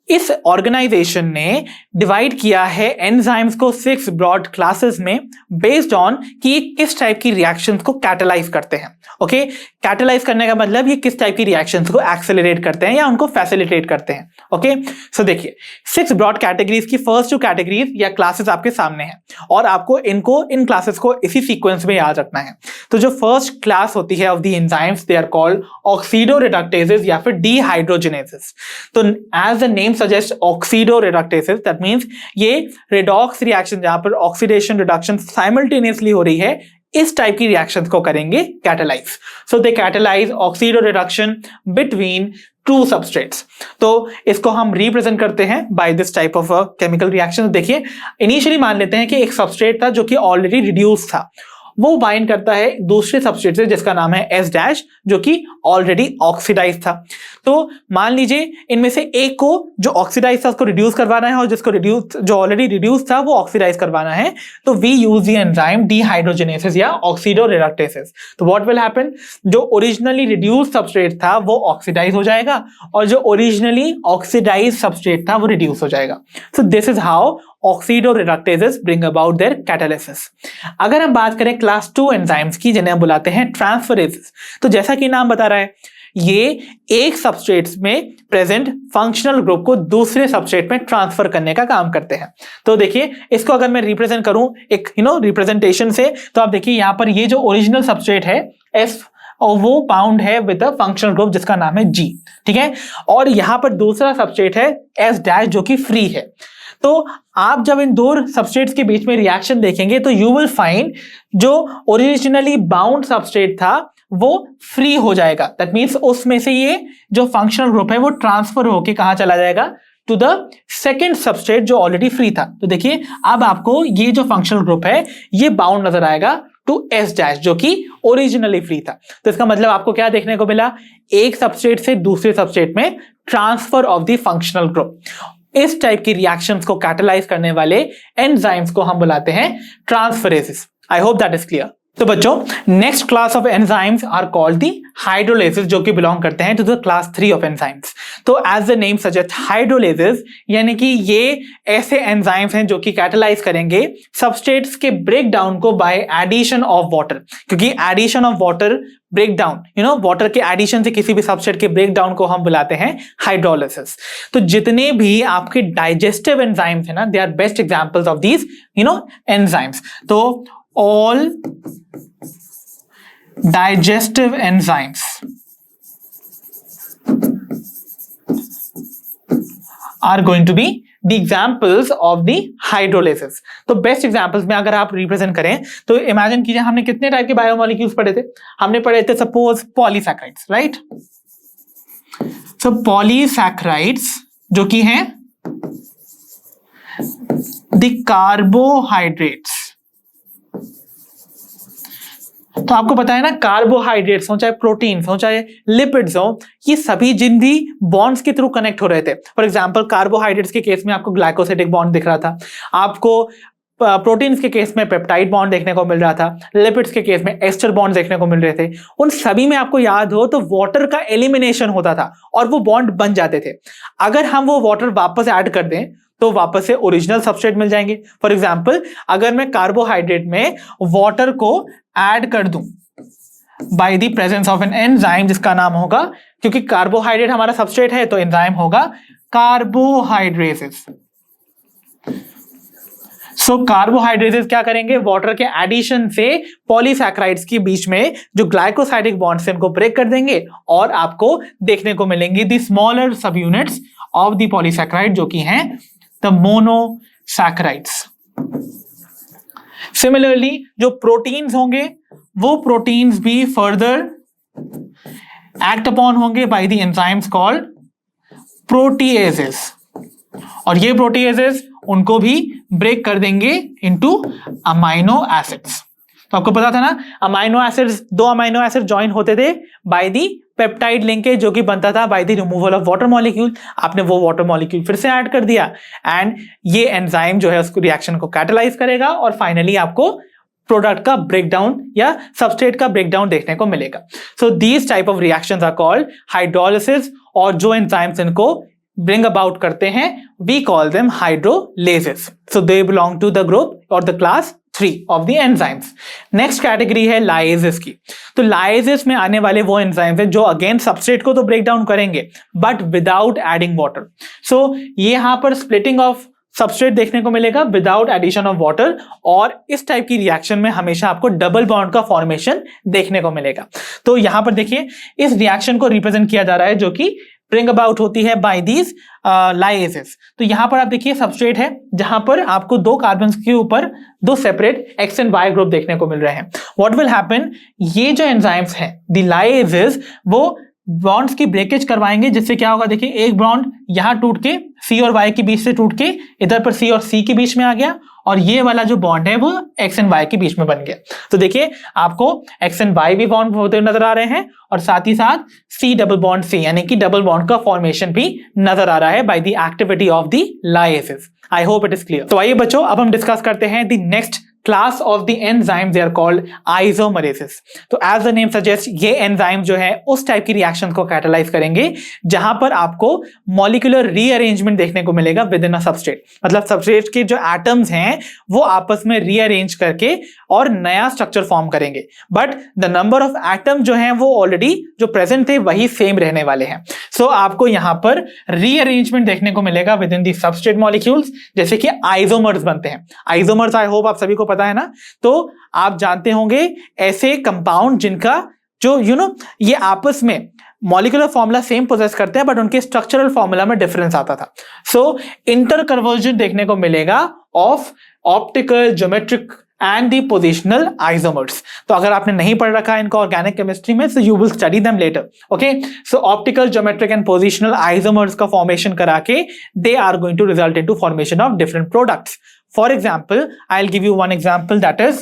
इस ऑर्गेनाइजेशन ने डिवाइड किया है एंजाइम्स को 6 ब्रॉड क्लासेस में बेस्ड ऑन कि ये किस टाइप की रिएक्शंस को कैटलाइज करते हैं। ओके, कैटलाइज करने का मतलब ये किस टाइप की रिएक्शंस को एक्सेलरेट करते हैं या उनको फैसिलिटेट करते हैं। ओके, सो देखिए 6 ब्रॉड कैटेगरीज की फर्स्ट 2 कैटेगरीज या क्लासेस आपके सामने हैं और आपको इन क्लासेस को इसी सीक्वेंस में याद रखना है। तो जो फर्स्ट क्लास होती है of the enzymes, they are called oxidoreductases या फिर डीहाइड्रोजिनेसेस। तो as the name suggest oxidoreductases, that means ये रिडॉक्स रिएक्शन जहां पर ऑक्सीडेशन रिडक्शन साइमल्टेनियसली हो रही है, इस टाइप की रिएक्शंस को करेंगे catalyse. So they catalyse oxidoreduction between 2 substrates. तो इसको हम रिप्रेजेंट करते हैं by this type of chemical reaction. देखिए इनिशियली मान लेते हैं कि एक सबस्ट्रेट था जो कि ऑलरेडी रिड्यूस था, वो बाइंड करता है दूसरे सबस्ट्रेट से जिसका नाम है S- जो कि ऑलरेडी ऑक्सीडाइज था। तो मान लीजिए इनमें से एक को जो ऑक्सीडाइज था उसको रिड्यूस करवाना है और जिसको रिड्यूस जो ऑलरेडी रिड्यूस था वो ऑक्सीडाइज करवाना है। तो वी यूज द एंजाइम डीहाइड्रोजिनेसिस या ऑक्सीडोरिडक्टेसेस। तो व्हाट विल हैपन, जो ओरिजिनली रिड्यूस सबस्ट्रेट था वो ऑक्सीडाइज हो जाएगा और जो ओरिजिनली ऑक्सीडाइज सबस्ट्रेट था वो रिड्यूस हो जाएगा। So this is how oxidoreductases bring about their catalysis. अगर हम बात करें क्लास 2 एंजाइम्स की जिन्हें हम बुलाते हैं ट्रांसफरेसेस, तो जैसा कि नाम बता रहा है ये एक सबस्ट्रेट में प्रेजेंट फंक्शनल ग्रुप को दूसरे सबस्ट्रेट में ट्रांसफर करने का काम करते हैं। तो देखिए इसको अगर मैं रिप्रेजेंट करूं एक रिप्रेजेंटेशन से, तो आप देखिए यहां पर ये जो ओरिजिनल सबस्ट्रेट है F और वो बाउंड है विद अ फंक्शनल ग्रुप जिसका नाम है G, ठीक है। और यहां पर दूसरा सबस्ट्रेट है S- जो कि फ्री है। तो आप जब इन 2 सबस्ट्रेट्स के बीच में रिएक्शन देखेंगे तो यू विल फाइंड जो ओरिजिनली बाउंड सबस्ट्रेट था वो फ्री हो जाएगा। दैट मींस उसमें से ये जो फंक्शनल ग्रुप है वो ट्रांसफर होके कहां चला जाएगा, टू द सेकेंड सबस्ट्रेट जो ऑलरेडी फ्री था। तो देखिए अब आपको ये जो फंक्शनल ग्रुप है ये बाउंड नजर आएगा टू S- जो कि ओरिजिनली फ्री था। तो इसका मतलब आपको क्या देखने को मिला, एक सबस्ट्रेट से दूसरे सबस्ट्रेट में transfer of the functional group. इस टाइप की रिएक्शंस को कैटलाइज करने वाले एंजाइम्स को हम बुलाते हैं transferases. I hope that is clear. तो बच्चों next class of enzymes are called the hydrolases, जो कि बिलोंग करते हैं to the class 3 of enzymes. तो as the name suggest hydrolases, यानी कि ये ऐसे एंजाइम्स हैं जो कि कैटलाइज करेंगे सबस्ट्रेट्स के ब्रेक डाउन को बाय एडिशन ऑफ वाटर, क्योंकि addition of water break down water के एडिशन से किसी भी सबस्ट्रेट के ब्रेक डाउन को हम बुलाते हैं हाइड्रोलिसिस। तो जितने भी आपके डाइजेस्टिव एंजाइम्स है ना, they are best examples of these enzymes. तो all digestive enzymes are going to be the examples of the hydrolysis। तो बेस्ट एग्जांपल्स में अगर आप रिप्रेजेंट करें तो इमेजिन कीजिए हमने कितने टाइप के बायोमोलिक्यूल्स पढ़े थे, हमने पढ़े थे सपोज पॉलीसैकेराइड्स, राइट। सो पॉलीसैकेराइड्स जो कि हैं द कार्बोहाइड्रेट्स। तो आपको पता है ना कार्बोहाइड्रेट्स हो चाहे प्रोटीन्स हो चाहे लिपिड्स हो, ये सभी जिन भी बॉन्ड्स के थ्रू कनेक्ट हो रहे थे। फॉर एग्जांपल कार्बोहाइड्रेट्स के केस में आपको ग्लाइकोसिडिक बॉन्ड दिख रहा था, आपको प्रोटीन्स के केस में पेप्टाइड बॉन्ड देखने को मिल रहा था, लिपिड्स के केस में एस्टर बॉन्ड देखने को मिल रहे थे। उन सभी में आपको याद हो तो वाटर का एलिमिनेशन होता था और वो बॉन्ड बन जाते थे। अगर हम वो वाटर वापस ऐड कर दें तो वापस से ओरिजिनल सबस्ट्रेट मिल जाएंगे। फॉर एग्जांपल अगर मैं कार्बोहाइड्रेट में वाटर को ऐड कर दूं by the presence of an enzyme जिसका नाम होगा, क्योंकि कार्बोहाइड्रेट हमारा सबस्ट्रेट है तो एंजाइम होगा कार्बोहाइड्रेसेस। सो कार्बोहाइड्रेसेस क्या करेंगे, वाटर के एडिशन से पॉलीसैकेराइड्स के बीच में जो ग्लाइकोसाइडिक बॉन्ड्स हैं उनको ब्रेक कर देंगे और आपको देखने को मिलेंगे द स्मॉलर सब यूनिट्स ऑफ द पॉलीसैकेराइड जो कि हैं द मोनोसैकेराइड्स। सिमिलरली जो प्रोटीन्स होंगे वो प्रोटीन्स भी फर्दर एक्ट अपॉन होंगे by the enzymes called proteases, और ये प्रोटीएजेस उनको भी ब्रेक कर देंगे इनटू अमाइनो एसिड्स। तो आपको पता था ना amino acids, 2 amino acid join होते थे बाय द पेप्टाइड लिंकेज जो कि बनता था by the removal of water molecule. आपने वो वाटर मॉलिक्यूल फिर से ऐड कर दिया एंड ये एंजाइम जो है उसको रिएक्शन को कैटलाइज करेगा और फाइनली आपको प्रोडक्ट का ब्रेकडाउन या सबस्ट्रेट का ब्रेकडाउन देखने को मिलेगा। So these type of reactions are called hydrolysis, और जो एंजाइम्स इनको bring about करते हैं we call them hydrolases. So they belong to the group or the class 3 of the enzymes. Next category है lyases की। तो lyases में आने वाले वो enzymes हैं जो अगेन सबस्ट्रेट को तो ब्रेक डाउन करेंगे बट विदाउट एडिंग वाटर। सो ये यहाँ पर स्प्लिटिंग ऑफ सबस्ट्रेट देखने को मिलेगा विदाउट एडिशन ऑफ वाटर, और इस टाइप की रिएक्शन में हमेशा आपको डबल बॉन्ड का फॉर्मेशन देखने को मिलेगा। तो यहां पर देखिए इस रिएक्शन को रिप्रेजेंट किया जा रहा है जो कि ब्रिंग अबाउट होती है बाय दीज लाइएसेस। तो यहां पर आप देखिए सबस्ट्रेट है जहां पर आपको दो कार्बन के ऊपर दो separate X and Y group देखने को मिल रहे हैं। व्हाट विल हैपन, ये जो एंजाइम्स हैं द लाइएसेस वो बॉन्ड्स की ब्रेकेज करवाएंगे, जिससे क्या होगा देखिए एक बॉन्ड यहां टूट के सी और वाई के बीच से टूट के इधर पर सी और सी के बीच में आ गया, और ये वाला जो बॉन्ड है वो एक्स एंड वाई के बीच में बन गया। तो देखिए आपको एक्स एंड वाई भी बॉन्ड होते हुए नजर आ रहे हैं, और साथ ही साथ सी डबल बॉन्ड सी यानी कि डबल बॉन्ड का फॉर्मेशन भी नजर आ रहा है by the activity of the lyases. I hope it is clear. तो आइए बच्चों अब हम डिस्कस करते हैं the next class of the enzymes, they are called isomerases. तो एज द नेम सजेस्ट ये एंजाइम जो है उस टाइप की रिएक्शन को कैटालाइज करेंगे जहां पर आपको मॉलिक्यूलर रीअरेंजमेंट देखने को मिलेगा विद इन अ सबस्ट्रेट। मतलब सबस्ट्रेट के जो एटम्स हैं वो आपस में रीअरेंज करके और नया स्ट्रक्चर फॉर्म करेंगे, but the number of atom जो हैं वो ऑलरेडी जो प्रेजेंट थे वही सेम रहने वाले हैं। सो आपको यहां पर रीअरेंजमेंट देखने को मिलेगा with in the substrate molecules, जैसे कि आइसोमर्स बनते हैं। आइसोमर्स आई होप आप सभी को पता है ना, तो आप जानते होंगे ऐसे कंपाउंड जिनका जो ये आपस में मॉलिक्यूलर फॉर्मूला सेम पोजेस करते हैं बट उनके स्ट्रक्चरल फॉर्मूला में डिफरेंस आता था। सो इंटरकन्वर्जन देखने को मिलेगा of optical, geometric and the positional isomers. तो अगर आपने नहीं पढ़ रखा है इनका ऑर्गेनिक केमिस्ट्री में, so you will study them later. Okay, so optical, geometric and positional isomers का फॉर्मेशन करा के they are going to result into formation of different products. For example, I'll give you one example, that is,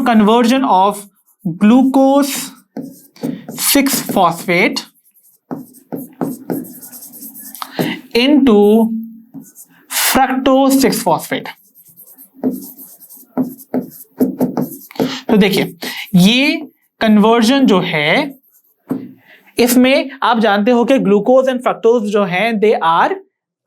conversion of glucose 6-phosphate into fructose 6-phosphate। तो देखिए ये conversion जो है इसमें आप जानते हो कि ग्लूकोज एंड फ्रक्टोज जो हैं they are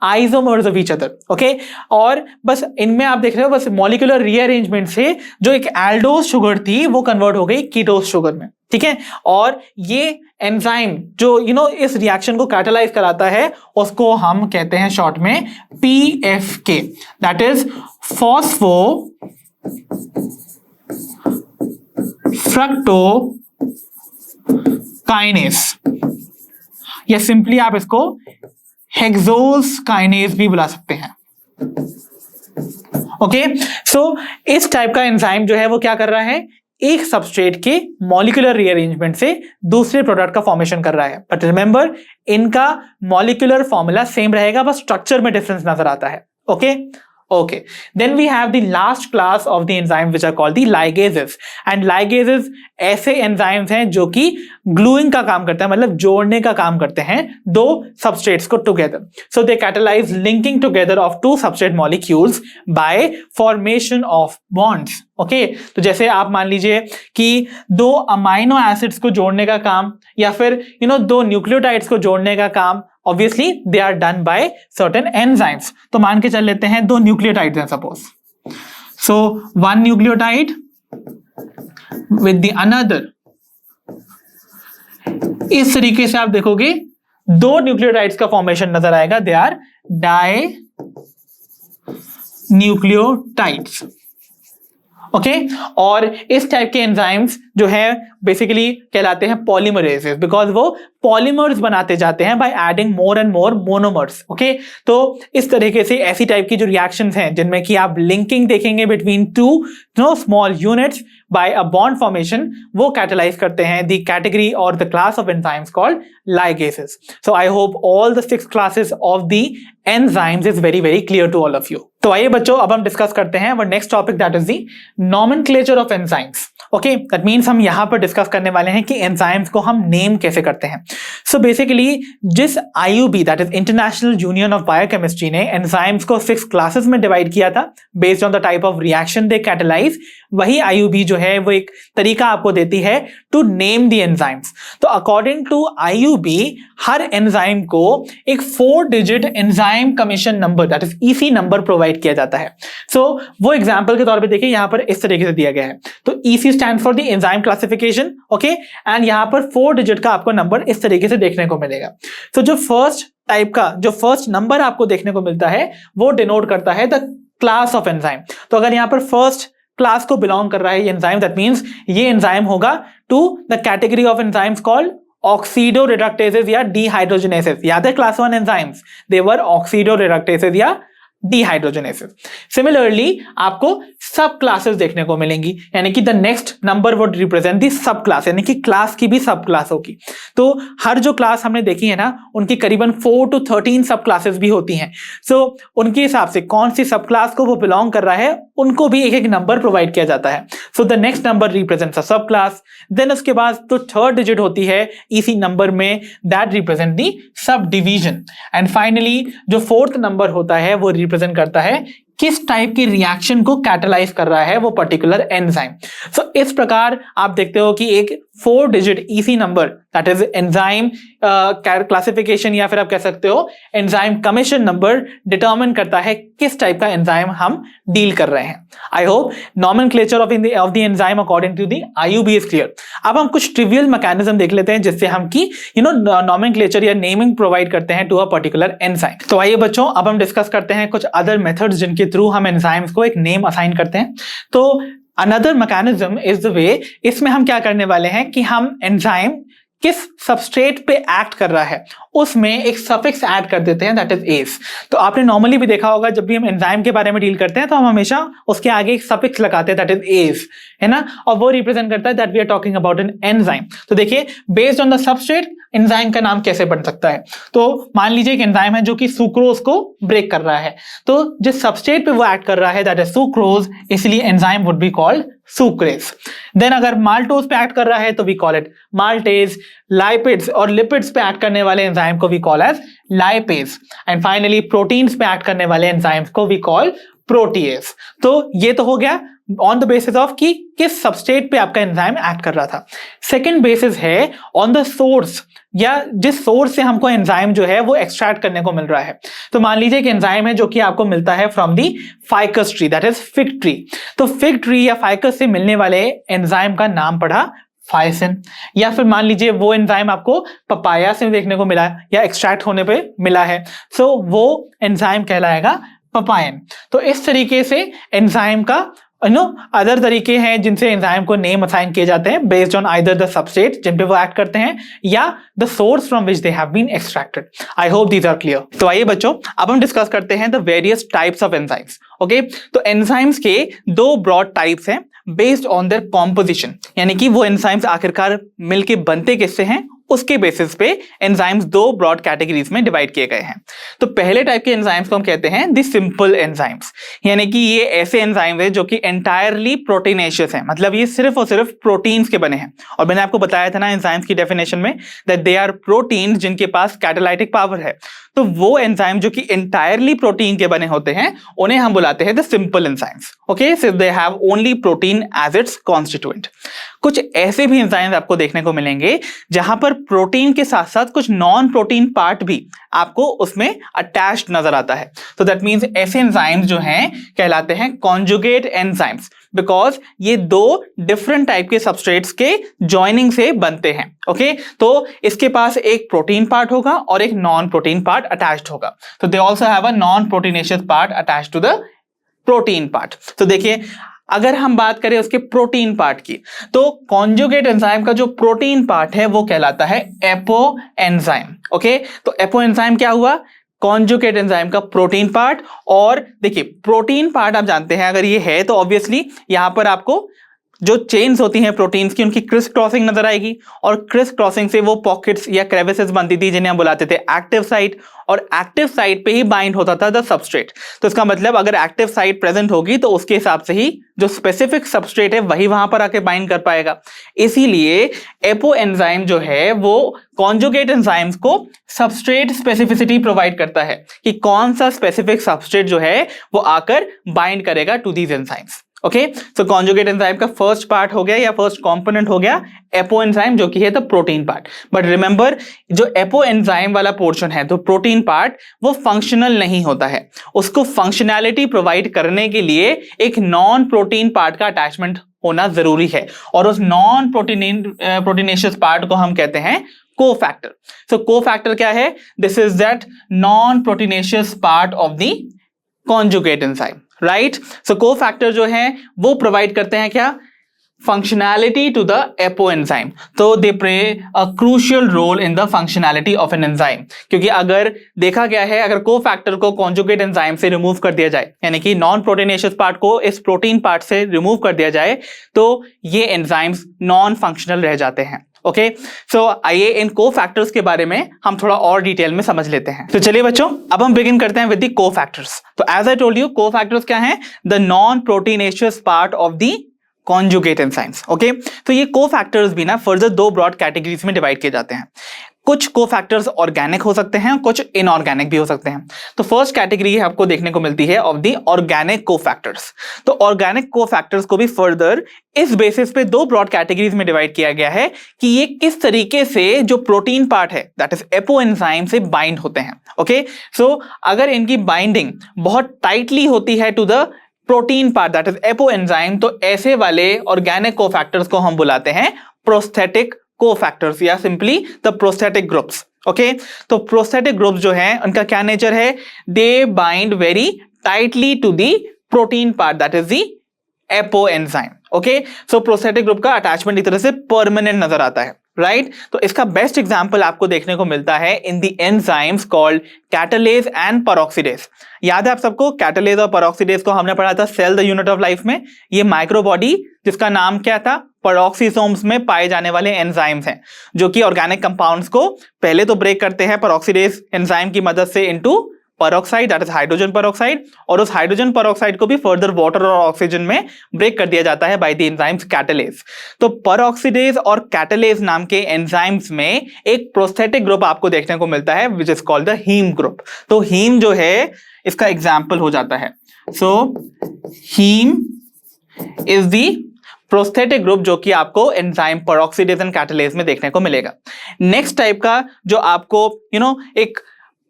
isomers of each other. Okay, और बस इनमें आप देख रहे हो बस मॉलिक्यूलर रीअरेंजमेंट से जो एक एल्डोज शुगर थी वो कन्वर्ट हो गई कीटोज शुगर में। ठीक है, और ये एंजाइम जो इस रिएक्शन को कैटालाइज कराता है उसको हम कहते हैं शॉर्ट में PFK, that is phospho fructo kinase, या सिंपली आप इसको हेक्सोज काइनेज भी बुला सकते हैं। ओके, सो इस टाइप का एंजाइम जो है वो क्या कर रहा है, एक सबस्ट्रेट के मॉलिक्यूलर रीअरेंजमेंट से दूसरे प्रोडक्ट का फॉर्मेशन कर रहा है, बट रिमेंबर इनका मॉलिक्यूलर फॉर्मूला सेम रहेगा, बस स्ट्रक्चर में डिफरेंस नजर आता है। Okay, Okay, then we have the last class of the enzymes which are called the ligases, and ligases ऐसे enzymes हैं जो कि gluing का काम करते हैं, मतलब जोड़ने का काम करते हैं दो substrates को together. So they catalyze linking together of two substrate molecules by formation of bonds. Okay, तो जैसे आप मान लीजिए कि दो अमाइनो एसिड्स को जोड़ने का काम या फिर दो न्यूक्लियोटाइड्स को जोड़ने का काम obviously they are done by certain enzymes. तो मान के चल लेते हैं दो न्यूक्लियोटाइड्स हैं suppose, so one nucleotide with the another, इस तरीके से आप देखोगे दो न्यूक्लियोटाइड्स का फॉर्मेशन नजर आएगा, they are dinucleotides. Okay, और इस टाइप के एंजाइम्स जो है बेसिकली कहलाते हैं पॉलीमरेसेस, बिकॉज वो पॉलीमर्स बनाते जाते हैं by adding more and more monomers. Okay, तो इस तरीके से ऐसी टाइप की जो रिएक्शंस हैं जिनमें कि आप लिंकिंग देखेंगे between two small units by a bond formation, वो कैटालाइज करते हैं द कैटेगरी और the class of enzymes called ligases. So I hope all the 6 classes of the enzymes is very very clear to all of you. तो आइए बच्चों अब हम discuss करते हैं वो next topic that is the nomenclature of enzymes. Okay, that means हम यहां पर डिस्कस करने वाले हैं कि एंजाइम्स को हम नेम कैसे करते हैं। सो बेसिकली जिस IUB that is international Union of biochemistry ने एंजाइम्स को 6 क्लासेस में डिवाइड किया था based on the type of reaction they catalyse, वही IUB जो है वो एक तरीका आपको देती है टू नेम द एंजाइम्स। तो अकॉर्डिंग टू IUB हर एंजाइम को एक 4 digit enzyme commission number that is EC number provide किया जाता है। सो वो एग्जांपल के तौर पे देखिए यहां पर इस तरीके से दिया गया है। तो EC stand for the enzyme classification, okay, and यहां पर 4 डिजिट का आपको नंबर इस तरीके से देखने को मिलेगा। तो जो फर्स्ट टाइप का जो फर्स्ट नंबर आपको देखने को मिलता है वो डिनोट करता है द क्लास ऑफ एंजाइम। तो अगर यहां पर फर्स्ट क्लास को बिलोंग कर रहा है ये एंजाइम, दैट मींस ये एंजाइम होगा to the category of enzymes called oxidoreductases या डिहाइड्रोजनेसेस। याद है क्लास 1 एंजाइम्स दे वर ऑक्सीडोरिडक्टेसेस या डिहाइड्रोजनेसेस। सिमिलरली आपको सब क्लासेस देखने को मिलेंगी, यानी कि the next number would represent the सब क्लास, यानी कि क्लास की भी सब क्लास होगी। तो हर जो क्लास हमने देखी है ना उनकी करीबन 4 to 13 सब क्लासेस भी होती हैं। सो उनके हिसाब से कौन सी सब क्लास को वो बिलोंग कर रहा है उनको भी एक एक नंबर प्रोवाइड किया जाता है। So the next number represents a सब क्लास, देन उसके बाद तो 3rd डिजिट होती है इसी नंबर में that represent the sub division, and finally जो 4th नंबर होता है वो रिप्रेजेंट करता है किस टाइप की रिएक्शन को कैटालाइज कर रहा है वो पर्टिकुलर एंजाइम। सो इस प्रकार आप देखते हो कि एक 4 digit EC number that is enzyme classification या फिर आप कह सकते हो एंजाइम कमीशन नंबर डिटरमिन करता है किस टाइप का एंजाइम हम डील कर रहे हैं। I hope nomenclature of the enzyme according to the IUB is clear. अब हम कुछ ट्रिवियल मैकेनिज्म देख लेते हैं जिससे हम की नॉमेनक्लेचर या नेमिंग प्रोवाइड करते हैं टू अ पर्टिकुलर एंजाइम। तो आइए बच्चों अब हम डिस्कस करते हैं कुछ अदर मेथड्स जिनके थ्रू हम एंजाइम्स को एक नेम असाइन करते हैं। तो another mechanism is the way, इसमें हम क्या करने वाले हैं कि हम एंजाइम किस सबस्ट्रेट पे एक्ट कर रहा है उसमें एक सफिक्स ऐड कर देते हैं दैट इज एस। तो आपने नॉर्मली भी देखा होगा जब भी हम एंजाइम के बारे में डील करते हैं तो हम हमेशा उसके आगे एक सफिक्स लगाते हैं दैट इज एस, है ना, और वो रिप्रेजेंट करता है that we are talking about an enzyme. तो देखिए based on the substrate enzyme का नाम कैसे बन सकता है। तो मान लीजिए एक एंजाइम है जो कि सुक्रोज को ब्रेक कर रहा है, तो जिस सबस्ट्रेट पे वो एक्ट कर रहा है दैट इज सुक्रोज, इसलिए enzyme would be called sucrase. Then अगर माल्टोज पे एक्ट कर रहा है तो we call it maltase. Lipids और लिपिड्स पे एक्ट करने वाले एंजाइम को we call as lipase, and finally proteins पे एक्ट करने वाले एंजाइम्स को वी कॉल प्रोटीएज। तो ये तो हो गया ऑन द बेसिस ऑफ कि किस सबस्ट्रेट पे आपका एंजाइम एक्ट कर रहा था। सेकंड बेसिस है ऑन द सोर्स, या जिस सोर्स से हमको एंजाइम जो है वो एक्सट्रैक्ट करने को मिल रहा है। तो मान लीजिए एक एंजाइम है जो कि आपको मिलता है from the ficus tree that is fig tree. तो फिग ट्री या फाइकस से मिलने वाले एंजाइम का नाम पड़ा फाइसिन, या फिर मान लीजिए वो एंजाइम आपको पपाया से देखने को मिला या एक्सट्रैक्ट होने पे मिला है, सो वो एंजाइम कहलाएगा पपायन। तो इस तरीके से एंजाइम का अदर तरीके हैं जिनसे एंजाइम को नेम असाइन किए जाते हैं based on either the substrate जिन पे वो एक्ट करते हैं या the source from which they have been extracted. I hope these are clear. तो आइए बच्चों अब हम डिस्कस करते हैं the various types of enzymes. Okay, तो एंजाइम्स के 2 ब्रॉड टाइप्स हैं बेस्ड ऑन देयर कॉम्पोजिशन, यानी कि वो एंजाइम्स आखिरकार मिलके बनते किससे हैं उसके बेसिस पे एंजाइम्स 2 ब्रॉड कैटेगरीज में डिवाइड किए गए हैं। तो पहले टाइप के एंजाइम्स को हम कहते हैं द सिंपल एंजाइम्स, यानी कि ये ऐसे एंजाइम्स हैं जो कि एंटायरली प्रोटीनेशियस हैं, मतलब ये सिर्फ और सिर्फ प्रोटीन्स के बने हैं। और मैंने आपको बताया था ना एंजाइम्स की डेफिनेशन में दैट दे आर प्रोटीन्स जिनके पास कैटालाइटिक पावर है। तो वो एंजाइम जो कि एंटायरली प्रोटीन के बने होते हैं उन्हें हम बुलाते हैं the simple enzymes. Okay, so they have only protein as its constituent. कुछ ऐसे भी एंजाइम्स आपको देखने को मिलेंगे जहां पर प्रोटीन के साथ साथ कुछ नॉन प्रोटीन पार्ट भी आपको उसमें अटैच्ड नजर आता है। तो दैट मींस ऐसे एंजाइम्स जो हैं कहलाते हैं कॉन्जुगेट एंजाइम्स, बिकॉज ये 2 डिफरेंट टाइप के सबस्ट्रेट्स के जॉइनिंग से बनते हैं। ओके, तो इसके पास एक प्रोटीन पार्ट होगा और एक नॉन प्रोटीन पार्ट अटैच्ड होगा। तो they also have a non proteinaceous part attached to the protein part. तो देखिए अगर हम बात करें उसके प्रोटीन पार्ट की, तो कॉन्जुगेट एंजाइम का जो प्रोटीन पार्ट है वो कहलाता है एपो एंजाइम। ओके, तो एपो एंजाइम क्या हुआ, कॉन्जुगेट एंजाइम का प्रोटीन पार्ट। और देखिए प्रोटीन पार्ट आप जानते हैं अगर ये है तो ऑब्वियसली यहां पर आपको जो चेन्स होती हैं प्रोटीन्स की उनकी क्रिस क्रॉसिंग नजर आएगी, और क्रिस क्रॉसिंग से वो पॉकेट्स या क्रेविसेस बनती थी जिन्हें हम बुलाते थे एक्टिव साइट, और एक्टिव साइट पे ही बाइंड होता था द सबस्ट्रेट। तो इसका मतलब अगर एक्टिव साइट प्रेजेंट होगी तो उसके हिसाब से ही जो स्पेसिफिक सबस्ट्रेट है वही वहां पर आके बाइंड कर पाएगा। इसीलिए एपो एंजाइम जो है वो कॉन्जुगेट एंजाइम्स को सबस्ट्रेट स्पेसिफिसिटी प्रोवाइड करता है कि कौन सा स्पेसिफिक सबस्ट्रेट जो है वो आकर बाइंड करेगा to these enzymes. Okay, so conjugate enzyme का फर्स्ट पार्ट हो गया या फर्स्ट कंपोनेंट हो गया एपो एंजाइम, जो कि है the protein part. But remember, जो एपो एंजाइम वाला पोर्शन है तो प्रोटीन पार्ट वो फंक्शनल नहीं होता है, उसको फंक्शनैलिटी प्रोवाइड करने के लिए एक नॉन प्रोटीन पार्ट का अटैचमेंट होना जरूरी है, और उस नॉन प्रोटीनेशियस पार्ट को हम कहते हैं कोफैक्टर। सो कोफैक्टर क्या है? This is that non proteinaceous part of the conjugate enzyme, right. So cofactor जो है वो प्रोवाइड करते हैं क्या? Functionality to the apoenzyme. तो they play a crucial role in the functionality of an enzyme, क्योंकि अगर देखा गया है अगर कोफैक्टर को कॉन्जुगेट एंजाइम से रिमूव कर दिया जाए, यानी कि नॉन प्रोटीनेशियस पार्ट को इस प्रोटीन पार्ट से रिमूव कर दिया जाए, तो ये एंजाइम्स नॉन फंक्शनल रह जाते हैं। ओके, सो आइए इन कोफैक्टर्स के बारे में हम थोड़ा और डिटेल में समझ लेते हैं। तो चलिए बच्चों, अब हम बिगिन करते हैं विद द कोफैक्टर्स। तो as I told you, cofactors क्या हैं? The non proteinaceous part of the conjugate enzymes. Okay, तो ये कोफैक्टर्स भी ना फर्दर दो ब्रॉड कैटेगरीज में डिवाइड किए जाते हैं। कुछ कोफैक्टर्स ऑर्गेनिक हो सकते हैं, कुछ इनऑर्गेनिक भी हो सकते हैं। तो फर्स्ट कैटेगरी आपको देखने को मिलती है ऑफ द ऑर्गेनिक कोफैक्टर्स। तो ऑर्गेनिक कोफैक्टर्स को भी फर्दर इस बेसिस पे दो ब्रॉड कैटेगरीज में डिवाइड किया गया है कि ये किस तरीके से जो प्रोटीन पार्ट है दैट इज एपो एंजाइम से बाइंड होते हैं। ओके, सो अगर इनकी बाइंडिंग बहुत टाइटली होती है to the protein part that is apoenzyme, तो ऐसे वाले ऑर्गेनिक कोफैक्टर्स को हम बुलाते हैं प्रोस्थेटिक कोफैक्टर्स या simply the prosthetic groups. Okay, तो प्रोस्थेटिक ग्रुप्स जो हैं उनका क्या नेचर है? They bind very tightly to the protein part that is the apoenzyme. Okay, so prosthetic group का अटैचमेंट एक तरह से परमानेंट नजर आता है, राइट। तो इसका बेस्ट एग्जांपल आपको देखने को मिलता है in the enzymes called catalase and peroxidase. याद है आप सबको, कैटालेज और पेरोक्सीडेज को हमने पढ़ा था cell the unit of life में। ये माइक्रोबॉडी जिसका नाम क्या था? पेरोक्सिसोम्स में पाए जाने वाले एंजाइम्स हैं, जो कि ऑर्गेनिक कंपाउंड्स को पहले तो ब्रेक करते हैं पेरोक्सीडेज एंजाइम की मदद से into peroxide that is hydrogen peroxide, और उस हाइड्रोजन पेरोक्साइड को भी फर्दर वाटर और ऑक्सीजन में ब्रेक कर दिया जाता है बाय द एंजाइम्स कैटालेज। तो पेरोक्सीडेज और कैटालेज नाम के एंजाइम्स में एक प्रोस्थेटिक ग्रुप आपको देखने को मिलता है which is called the haem group. तो हीम जो है इसका एग्जाम्पल हो जाता है। So haem is the prosthetic group जो कि आपको एंजाइम पेरोक्सीडेज एंड कैटालेज में देखने को मिलेगा। नेक्स्ट टाइप का जो आपको एक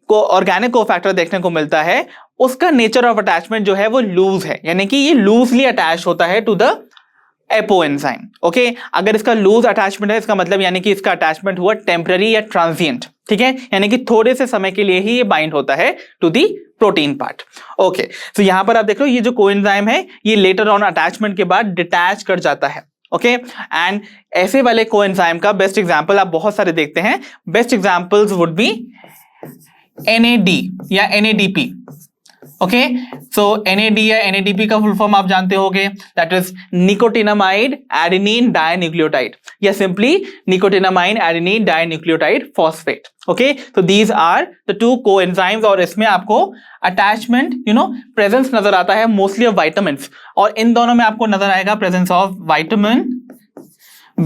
ऑर्गेनिक कोफैक्टर देखने को मिलता है, उसका नेचर ऑफ अटैचमेंट जो है वो लूज है, यानी कि ये लूजली अटैच होता है to the apoenzyme. Okay, अगर इसका लूज अटैचमेंट है इसका मतलब यानी कि इसका अटैचमेंट हुआ टेम्पररी या ट्रांजिएंट, ठीक है, यानी कि थोड़े से समय के लिए ही ये बाइंड होता है to the protein part. Okay, तो यहां पर आप देख लो ये जो कोएंजाइम है ये लेटर ऑन अटैचमेंट के बाद डिटैच कर जाता है। ओके, एंड ऐसे वाले कोएंजाइम का बेस्ट एग्जांपल आप बहुत सारे देखते हैं। Best examples would be NAD या NADP। ओके, सो NAD या NADP का फुल फॉर्म आप जानते होंगे, that is nicotinamide adenine dinucleotide या simply nicotinamide adenine dinucleotide phosphate. Okay, तो these are the two coenzymes, और इसमें आपको अटैचमेंट प्रेजेंस नजर आता है मोस्टली ऑफ विटामिन्स, और इन दोनों में आपको नजर आएगा प्रेजेंस ऑफ विटामिन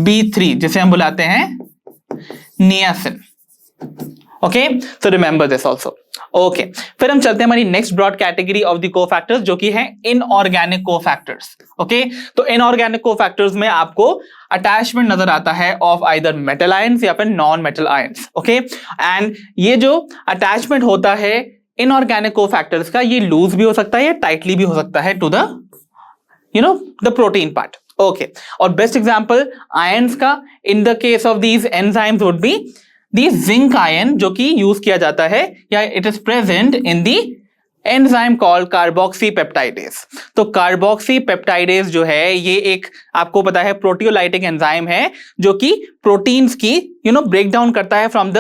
B3 जिसे हम बुलाते हैं niacin. Okay, so remember this also. Okay, फिर हम चलते हैं हमारी next broad category of the cofactors जो कि है इनऑर्गेनिक कोफैक्टर्स। ओके, तो इनऑर्गेनिक कोफैक्टर्स में आपको अटैचमेंट नजर आता है ऑफ आइदर मेटल आयंस या फिर non metal ions. Okay, and ये जो अटैचमेंट होता है इनऑर्गेनिक कोफैक्टर्स का, ये लूज भी हो सकता है या टाइटली भी हो सकता है to the the protein part. Okay, और बेस्ट एग्जांपल आयंस का in the case of these enzymes would be the zinc ion जो कि यूज किया जाता है या it is present in the enzyme called carboxypeptidase. तो कार्बोक्सी पेप्टाइडेज जो है ये एक आपको पता है प्रोटियोलाइटिक एंजाइम है जो कि प्रोटीन्स की ब्रेक डाउन करता है फ्रॉम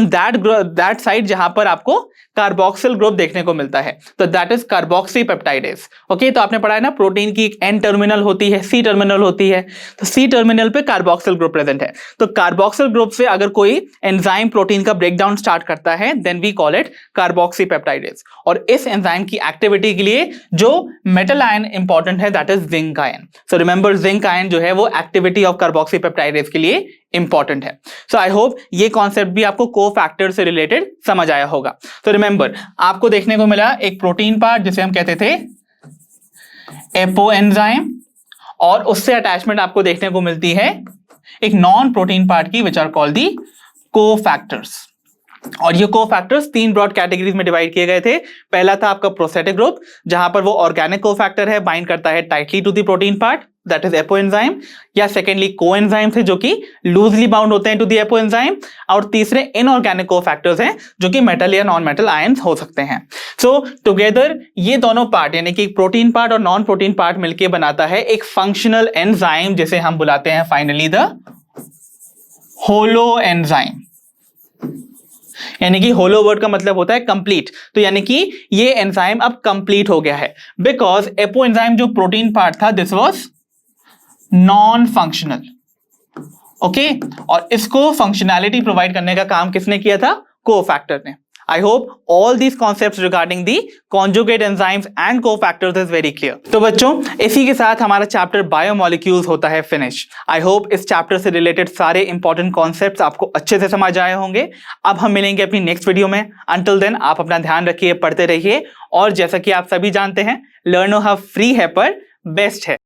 दैट साइड जहां पर आपको कार्बोक्सिल ग्रुप देखने को मिलता है, तो दैट इज कार्बोक्सीपेप्टाइडेज। ओके, तो आपने पढ़ा है ना, प्रोटीन की एक एन टर्मिनल होती है, सी टर्मिनल होती है, तो सी टर्मिनल पे कार्बोक्सिल ग्रुप प्रेजेंट है। तो कार्बोक्सिल ग्रुप से अगर कोई एंजाइम प्रोटीन का ब्रेकडाउन स्टार्ट करता है then we call it carboxypeptidase. और इस एंजाइम की एक्टिविटी के लिए जो मेटल आयन इंपॉर्टेंट है that is zinc ion. So remember, zinc ion जो है वो एक्टिविटी ऑफ कार्बोक्सीपेप्टाइडेज के लिए इंपॉर्टेंट है। सो आई होप ये कॉन्सेप्ट भी आपको कोफैक्टर से रिलेटेड समझ आया होगा। तो रिमेंबर, आपको देखने को मिला एक प्रोटीन पार्ट जिसे हम कहते थे एपो एंजाइम, और उससे अटैचमेंट आपको देखने को मिलती है एक नॉन प्रोटीन पार्ट की, which are called the cofactors. और ये कोफैक्टर्स 3 ब्रॉड कैटेगरीज में डिवाइड किए गए थे। पहला था आपका प्रोस्थेटिक ग्रुप, जहां पर वो ऑर्गेनिक कोफैक्टर है, बाइंड करता है tightly to the protein part, that is apoenzyme. या सेकेंडली कोएंजाइम थे जो कि लूजली बाउंड होते हैं टू द एपो एंजाइम। और तीसरे इनऑर्गेनिक कोफैक्टर्स हैं जो कि मेटल या नॉन मेटल आयंस हो सकते हैं। सो टुगेदर ये दोनों पार्ट यानी कि प्रोटीन पार्ट और नॉन प्रोटीन पार्ट मिलकर बनाता है एक फंक्शनल एंजाइम, जिसे हम बुलाते हैं फाइनली द होलो एंजाइम। यानी कि होलो वर्ड का मतलब होता है कंप्लीट, तो यानी कि ये एंजाइम अब कंप्लीट हो गया है, बिकॉज एपो एंजाइम जो प्रोटीन पार्ट था this was non functional. Okay, और इसको फंक्शनैलिटी प्रोवाइड करने का काम किसने किया था? कोफैक्टर ने। I hope all these concepts regarding the conjugate enzymes and cofactors is very clear. तो बच्चों, इसी के साथ हमारा चैप्टर बायोमोलिक्यूल्स होता है फिनिश। I hope इस चैप्टर से रिलेटेड सारे इंपॉर्टेंट कॉन्सेप्ट्स आपको अच्छे से समझ आए होंगे। अब हम मिलेंगे अपनी नेक्स्ट वीडियो में। Until then आप अपना ध्यान रखिए, पढ़ते रहिए, और जैसा कि आप सभी जानते हैं, लर्नो हब फ्री है पर बेस्ट है।